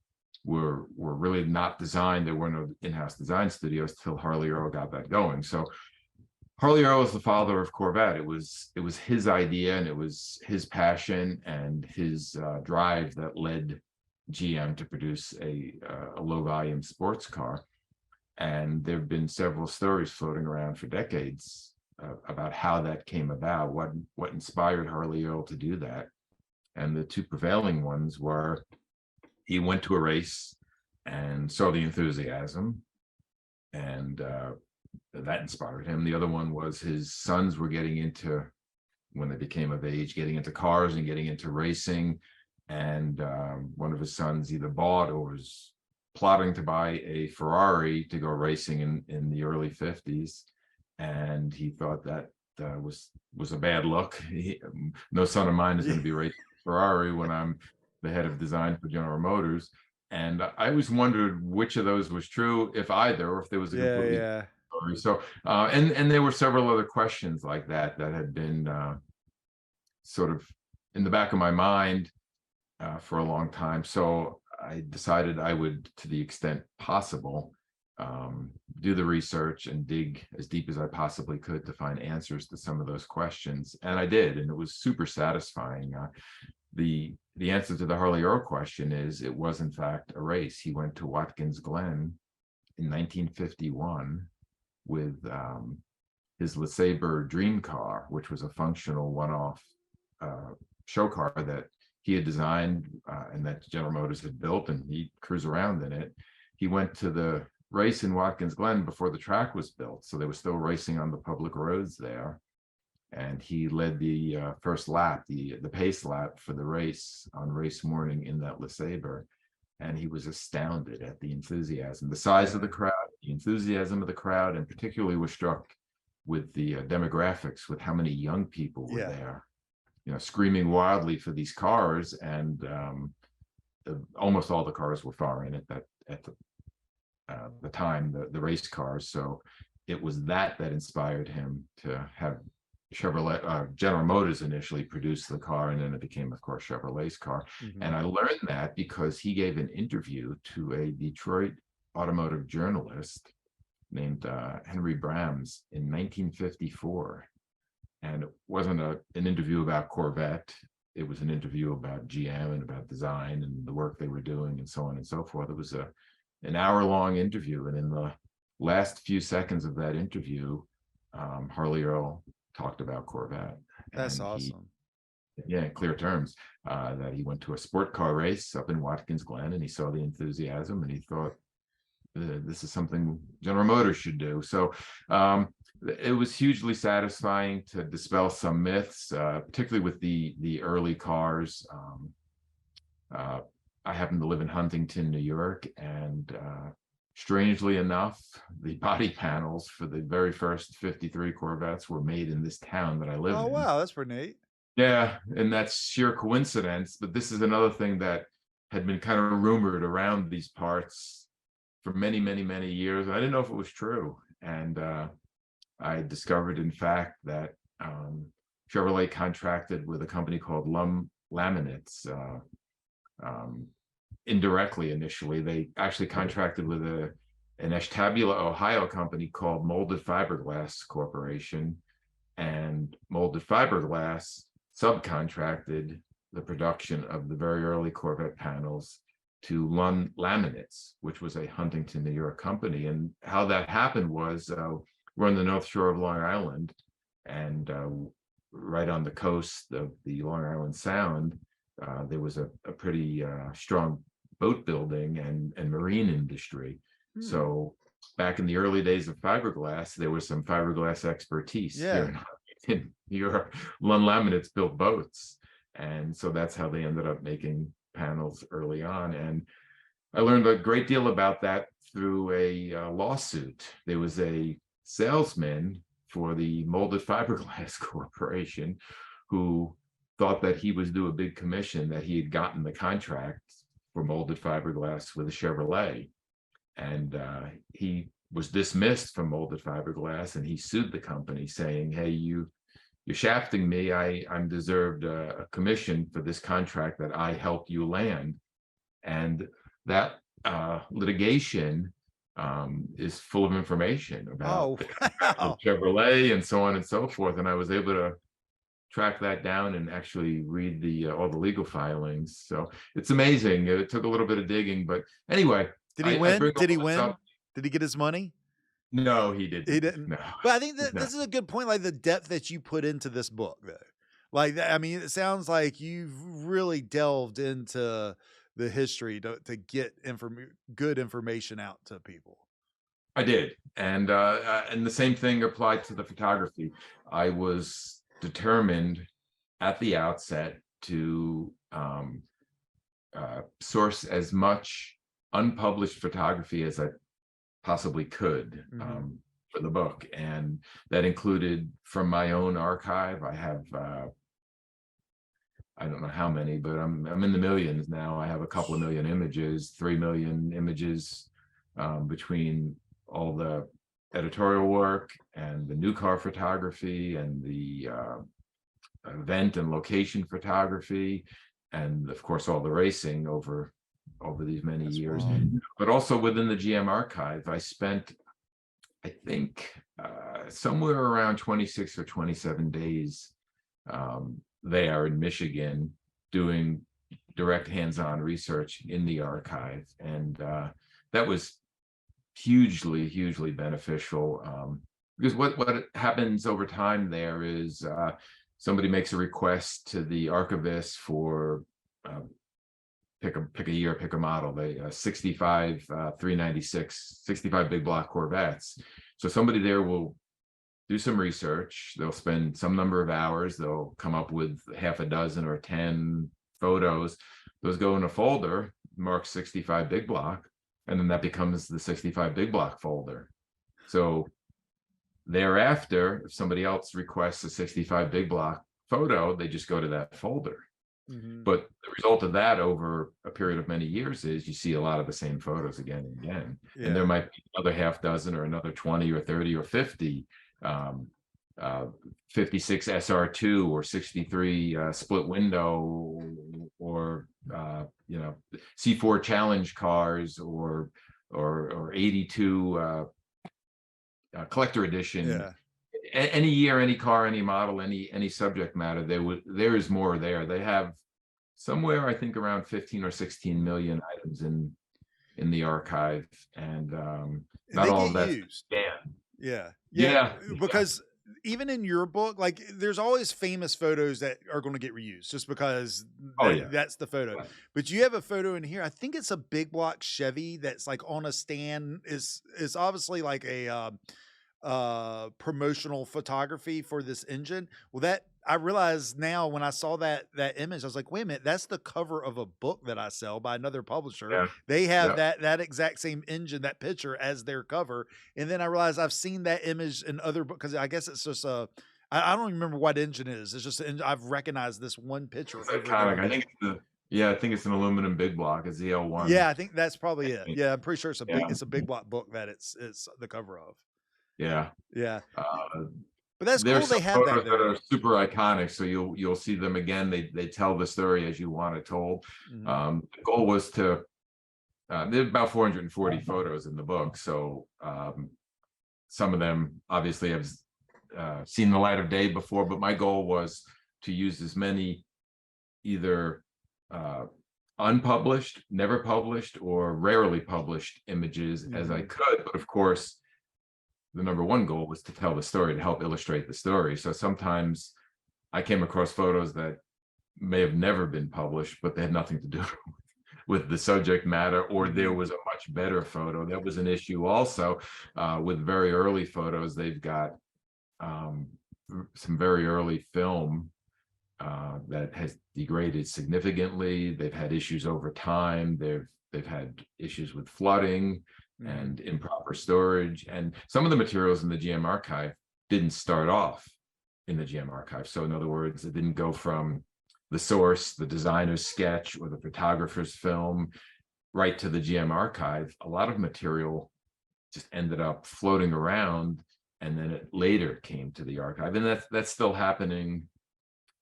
were really not designed. There were no in-house design studios till Harley Earl got that going. So Harley Earl was the father of Corvette. It was his idea, and it was his passion and his drive that led GM to produce a low volume sports car. And there have been several stories floating around for decades about how that came about, what inspired Harley Earl to do that. And the two prevailing ones were, he went to a race and saw the enthusiasm, and that inspired him. The other one was his sons were getting into, when they became of age, getting into cars and getting into racing. And one of his sons either bought or was plotting to buy a Ferrari to go racing in the early 50s. And he thought that was a bad look. No son of mine is going to be racing Ferrari when I'm the head of design for General Motors. And I always wondered which of those was true, if either, or if there was a Yeah, completely yeah. story. So, and there were several other questions like that that had been sort of in the back of my mind for a long time. So I decided I would, to the extent possible, do the research and dig as deep as I possibly could to find answers to some of those questions. And I did, and it was super satisfying. The answer to the Harley Earl question is, it was in fact a race. He went to Watkins Glen in 1951 with his LeSabre Dream Car, which was a functional one-off show car that he had designed and that General Motors had built, and he'd cruise around in it. He went to the race in Watkins Glen before the track was built, so they were still racing on the public roads there. And he led the first lap, the pace lap for the race on race morning in that LeSabre. And he was astounded at the enthusiasm, the size of the crowd, the enthusiasm of the crowd, and particularly was struck with the demographics, with how many young people were there, screaming wildly for these cars. And almost all the cars were foreign at the time, the race cars. So it was that inspired him to have Chevrolet, General Motors initially produced the car, and then it became, of course, Chevrolet's car. And I learned that because he gave an interview to a Detroit automotive journalist named Henry Brahms in 1954. And it wasn't an interview about Corvette. It was an interview about GM and about design and the work they were doing and so on and so forth. It was an hour-long interview. And in the last few seconds of that interview, Harley Earl talked about Corvette. That's And awesome. in clear terms. that he went to a sport car race up in Watkins Glen, and he saw the enthusiasm, and he thought, this is something General Motors should do. So it was hugely satisfying to dispel some myths, particularly with the early cars. I happen to live in Huntington, New York, and strangely enough, the body panels for the very first 53 Corvettes were made in this town that I live Oh, in. wow. That's pretty neat. Yeah, and that's sheer coincidence, but this is another thing that had been kind of rumored around these parts for many, many, many years. I didn't know if it was true. And I discovered, in fact, that Chevrolet contracted with a company called Laminates. Indirectly, initially, they actually contracted with an Ashtabula, Ohio company called Molded Fiberglass Corporation, and Molded Fiberglass subcontracted the production of the very early Corvette panels to Laminates, which was a Huntington, New York company. And how that happened was we're on the North Shore of Long Island, and right on the coast of the Long Island Sound, there was a pretty strong boat building and marine industry. So back in the early days of fiberglass, there was some fiberglass expertise here in New York. Laminates built boats, and so that's how they ended up making panels early on. And I learned a great deal about that through a lawsuit. There was a salesman for the Molded Fiberglass Corporation who thought that he was due a big commission, that he had gotten the contract for molded fiberglass with a Chevrolet. And he was dismissed from Molded Fiberglass, and he sued the company saying, hey, you're shafting me. I'm deserved a commission for this contract that I helped you land. And that litigation is full of information about Chevrolet and so on and so forth. And I was able to track that down and actually read all the legal filings. So it's amazing. It took a little bit of digging, but anyway. Did he win? Did he win? Did he get his money? No, he didn't. He didn't. No. But I think that this is a good point, like the depth that you put into this book, though. Like, I mean, it sounds like you've really delved into the history to get good information out to people. I did, and the same thing applied to the photography. I was determined at the outset to source as much unpublished photography as I possibly could for the book, and that included from my own archive. I have I don't know how many, but I'm in the millions now. I have a couple of million images, 3 million images between all the editorial work and the new car photography and the event and location photography, and of course all the racing over these many years. But also within the GM archive, I spent, I think, somewhere around 26 or 27 days there in Michigan doing direct hands-on research in the archive, and that was hugely beneficial, because what happens over time there is somebody makes a request to the archivist for pick a year, pick a model, 65 396 65 big block Corvettes. So somebody there will do some research, they'll spend some number of hours, they'll come up with half a dozen or 10 photos. Those go in a folder marked 65 big block, and then that becomes the 65 big block folder. So thereafter, if somebody else requests a 65 big block photo, they just go to that folder. But the result of that over a period of many years is you see a lot of the same photos again and again. And there might be another half dozen or another 20 or 30 or 50 56 SR2 or 63 split window or C4 challenge cars or 82 collector edition. Any year, any car, any model, any subject matter, there is more there. They have somewhere, I think, around 15 or 16 million items in the archive, and not all of that's used. Yeah. Because even in your book, like there's always famous photos that are going to get reused just because Oh yeah. that's the photo. Yeah. But you have a photo in here. I think it's a big block Chevy that's like on a stand. Is obviously like a promotional photography for this engine. Well, that I realized now when I saw that image, I was like, wait a minute, that's the cover of a book that I sell by another publisher. Yeah. They have Yeah. that exact same engine, that picture as their cover. And then I realized I've seen that image in other books because I guess it's just I don't even remember what engine it is. It's just I've recognized this one picture It's over and over iconic. I again. think it's I think it's an aluminum big block. It's the L1. Yeah, I think that's probably I it. think. Yeah, I'm pretty sure Yeah. it's a big block book that it's the cover of. Yeah. Yeah. Uh, But that's cool there's some they have that photos that there. are super iconic, so you'll see them again. They tell the story as you want it told. Mhm. The goal was to there's about 440 photos in the book, so some of them obviously have seen the light of day before, but my goal was to use as many either unpublished, never published, or rarely published images as I could. But of course, the number one goal was to tell the story, to help illustrate the story. So sometimes I came across photos that may have never been published, but they had nothing to do with the subject matter, or there was a much better photo. That was an issue also with very early photos. They've got some very early film that has degraded significantly. They've had issues over time. They've had issues with flooding and improper storage. And some of the materials in the GM archive didn't start off in the GM archive. So in other words, it didn't go from the source, the designer's sketch or the photographer's film, right to the GM archive. A lot of material just ended up floating around, and then it later came to the archive. And that's still happening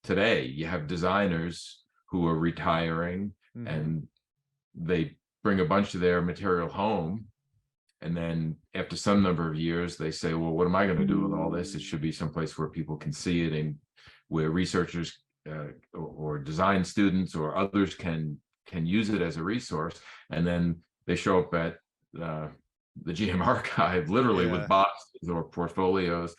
today. You have designers who are retiring and they bring a bunch of their material home, and then after some number of years they say, well, what am I going to do with all this? It should be someplace where people can see it, and where researchers or design students or others can use it as a resource. And then they show up at the GM archive literally with boxes or portfolios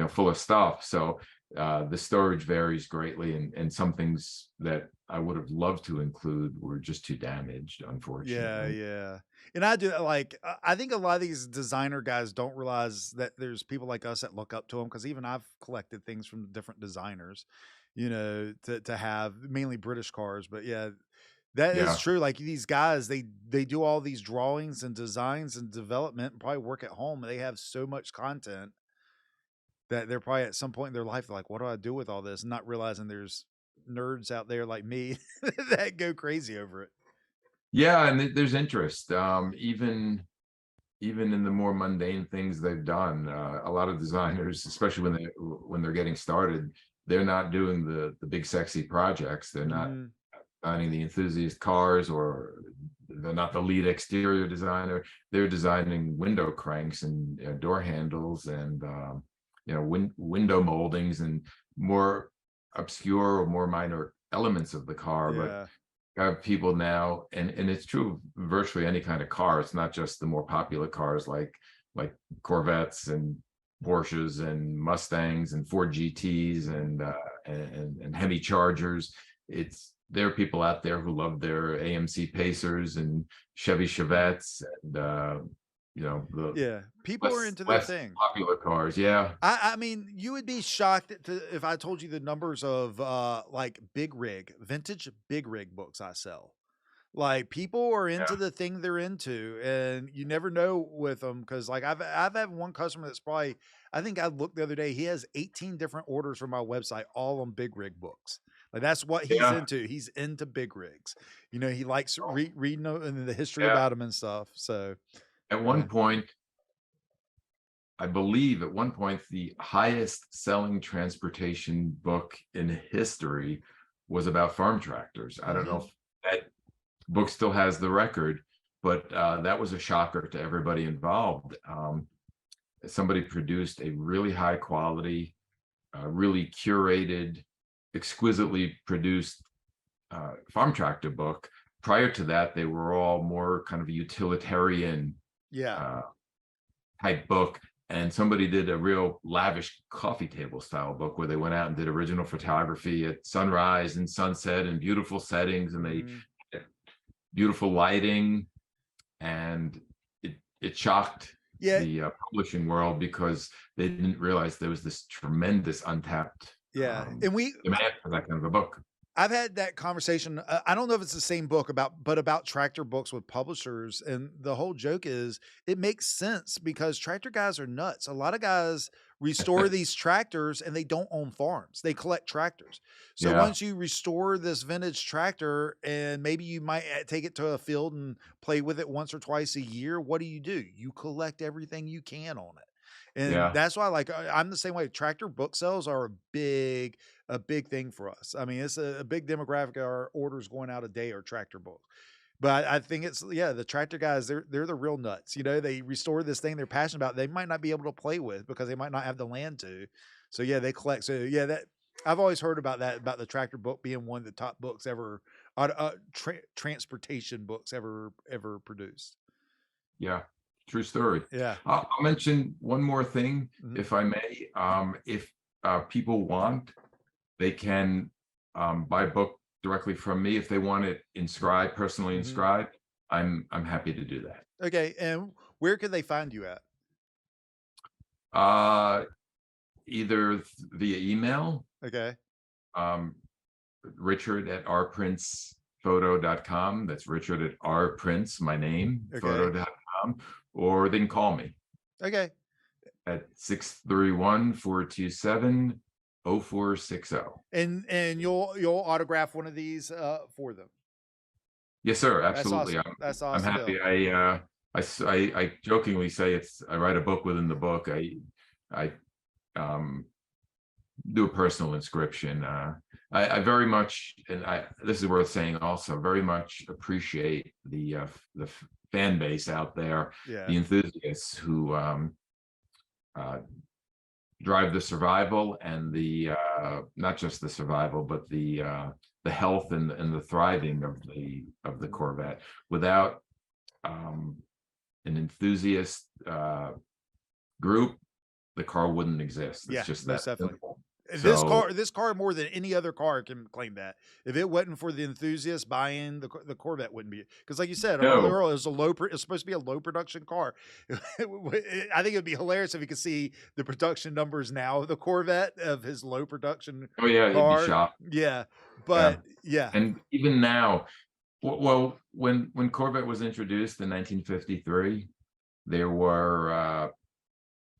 full of stuff. So the storage varies greatly, and some things that I would have loved to include were just too damaged, unfortunately. Yeah. And I do I think a lot of these designer guys don't realize that there's people like us that look up to them, because even I've collected things from different designers, to have mainly British cars. But yeah, that is Yeah. true. Like these guys, they do all these drawings and designs and development and probably work at home. And they have so much content that they're probably at some point in their life like, what do I do with all this? And not realizing there's nerds out there like me that go crazy over it. Yeah, and there's interest, even in the more mundane things they've done. A lot of designers, especially when they're getting started, they're not doing the big sexy projects. They're not designing the enthusiast cars, or they're not the lead exterior designer. They're designing window cranks and door handles and window moldings and more obscure or more minor elements of the car. But have people now, and it's true of virtually any kind of car. It's not just the more popular cars like Corvettes and Porsches and Mustangs and Ford GTs and Hemi Chargers. There are people out there who love their AMC Pacers and Chevy Chevettes and people are into their less thing. popular cars. Yeah. I mean, you would be shocked if I told you the numbers of like vintage big rig books I sell. Like people are into the thing they're into, and you never know with them, because like I've had one customer that's probably, I think I looked the other day, he has 18 different orders from my website, all on big rig books. Like that's what he's into. He's into big rigs. He likes reading the history about them and stuff. So at one point, I believe at one point, the highest selling transportation book in history was about farm tractors. I don't know if that book still has the record, but that was a shocker to everybody involved. Somebody produced a really high quality, really curated, exquisitely produced farm tractor book. Prior to that, they were all more kind of a utilitarian type book. and somebody did a real lavish coffee table style book where they went out and did original photography at sunrise and sunset and beautiful settings, and they Mhm. beautiful lighting, and it shocked Yeah, the publishing world because they didn't realize there was this tremendous untapped yeah, and demand for that kind of a book. I've had that conversation. I don't know if it's the same book about tractor books with publishers, and the whole joke is it makes sense because tractor guys are nuts. A lot of guys restore these tractors and they don't own farms; they collect tractors. So Yeah, once you restore this vintage tractor, and maybe you might take it to a field and play with it once or twice a year, what do? You collect everything you can on it. And yeah, that's why, like, I'm the same way. Tractor book sales are a big thing for us. I mean, it's a big demographic. Our orders going out a day are tractor books. But I think it's yeah, the tractor guys, they're the real nuts. You know, they restore this thing they're passionate about. They might not be able to play with because they might not have the land to. So yeah, they collect. So yeah, that I've always heard about that, about the tractor book being one of the top books ever, transportation books ever produced. yeah. True story. Yeah. I'll mention one more thing, Mhm. if I may. If people want, they can buy a book directly from me. If they want it inscribed, personally Mhm. inscribed, I'm happy to do that. Okay. And where can they find you at? Uh, Either via email, Okay. um, Richard at rprincephoto.com. That's Richard at rprince, my name, Okay. photo.com, or they can call me Okay. at 631-427-0460. And you'll autograph one of these for them. Yes, sir. That's Absolutely. awesome. That's I'm awesome happy. deal. I jokingly say I write a book within the book. I um, do a personal inscription. I very much, and this is worth saying also, very much appreciate the fan base out there, Yeah. the enthusiasts who uh, drive the survival and the not just the survival, but the health and the thriving of the Corvette. Without an enthusiast group, the car wouldn't exist. It's Yeah, just that most definitely. simple. So This car more than any other car can claim that. If it wasn't for the enthusiasts buying the Corvette wouldn't be, because like you said no, earlier, it was it's supposed to be a low production car. I think it'd be hilarious if you could see the production numbers now of the Corvette of his low production oh yeah, you'd be car. shocked. Yeah, Yeah, but yeah, and even now, well, when Corvette was introduced in 1953, there were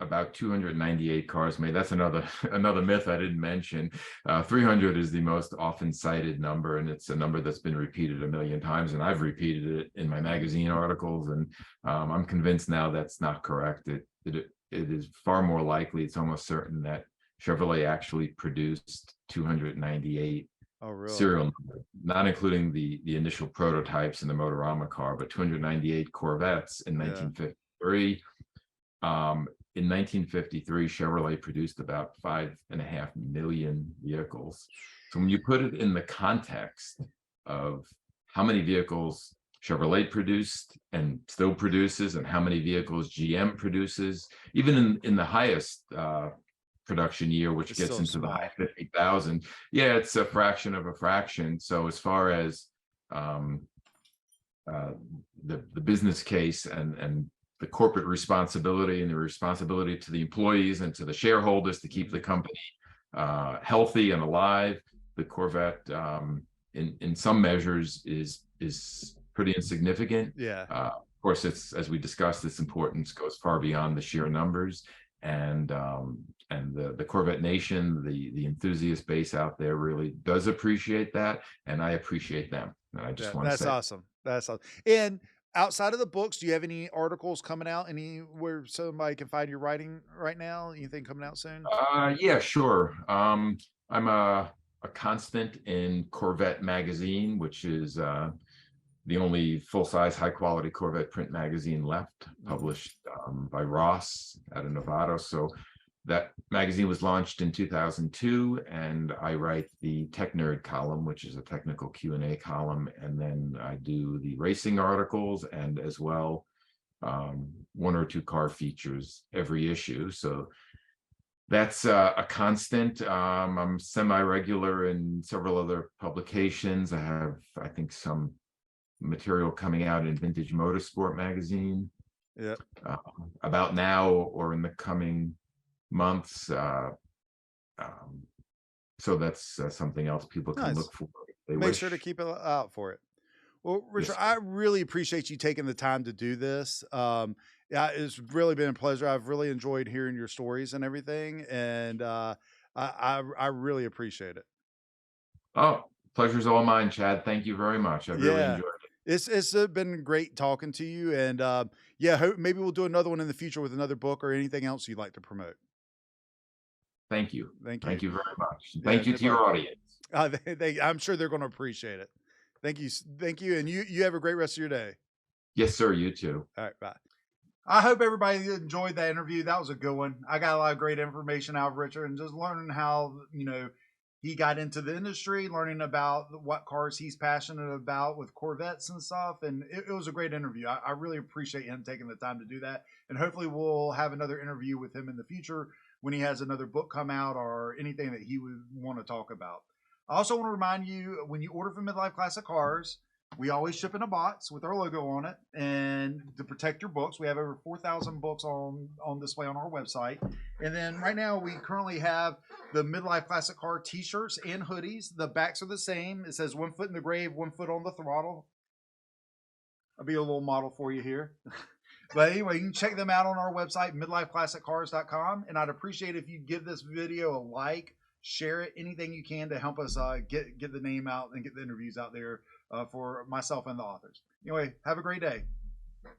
about 298 cars made. That's another another myth I didn't mention. 300 is the most often cited number, and it's a number that's been repeated a million times. And I've repeated it in my magazine articles, and I'm convinced now that's not correct. It is far more likely, it's almost certain, that Chevrolet actually produced 298 oh really? serial number, not including the initial prototypes in the Motorama car, but 298 Corvettes in Yeah. 1953. In 1953, Chevrolet produced about 5.5 million vehicles. So when you put it in the context of how many vehicles Chevrolet produced and still produces, and how many vehicles GM produces, even in the highest production year, which It's gets still into the high small. 50,000, yeah, it's a fraction of a fraction. So as far as um, uh, the business case and the corporate responsibility and the responsibility to the employees and to the shareholders to keep the Mhm. company healthy and alive, the Corvette, in some measures, is pretty insignificant. Yeah. Of course, it's, as we discussed, its importance goes far beyond the sheer numbers, and the Corvette Nation, the enthusiast base out there, really does appreciate that, and I appreciate them. And I just Yeah, want to that's say, awesome. That's awesome. And outside of the books, do you have any articles coming out? Anywhere somebody can find your writing right now? Anything coming out soon? yeah, sure. I'm a constant in Corvette magazine, which is the only full-size, high-quality Corvette print magazine left, Mhm. published by Ross out of Nevada. So that magazine was launched in 2002, and I write the Tech Nerd column, which is a technical Q&A column, and then I do the racing articles, and as well one or two car features every issue. So that's a constant. I'm semi-regular in several other publications. I have, I think, some material coming out in Vintage Motorsport magazine Yeah. uh, about now or in the coming months. So that's something else people can Nice. look for if they Make wish. sure to keep an eye out for it. Well, Richard, Yes. I really appreciate you taking the time to do this. Yeah, it's really been a pleasure. I've really enjoyed hearing your stories and everything, and I really appreciate it. Oh, pleasure's all mine, Chad. Thank you very much. I really Yeah, enjoyed it. it's been great talking to you, and yeah, maybe we'll do another one in the future with another book or anything else you'd like to promote. Thank you. Thank you. Thank you very much. Yeah, Thank you no to your problem. audience. I'm sure they're going to appreciate it. Thank you, and you have a great rest of your day. Yes, sir. You too. All right, bye. I hope everybody enjoyed that interview. That was a good one. I got a lot of great information out of Richard and just learning how, he got into the industry, learning about what cars he's passionate about with Corvettes and stuff. And it was a great interview. I really appreciate him taking the time to do that. And hopefully we'll have another interview with him in the future when he has another book come out or anything that he would want to talk about. I also want to remind you, when you order from Midlife Classic Cars, we always ship in a box with our logo on it, and to protect your books, we have over 4,000 books on display on our website. And then right now, we currently have the Midlife Classic Car T-shirts and hoodies. The backs are the same. It says 1 foot in the grave, 1 foot on the throttle. I'll be a little model for you here. But anyway, you can check them out on our website, midlifeclassiccars.com. And I'd appreciate if you give this video a like, share it, anything you can to help us get the name out and get the interviews out there for myself and the authors. Anyway, have a great day.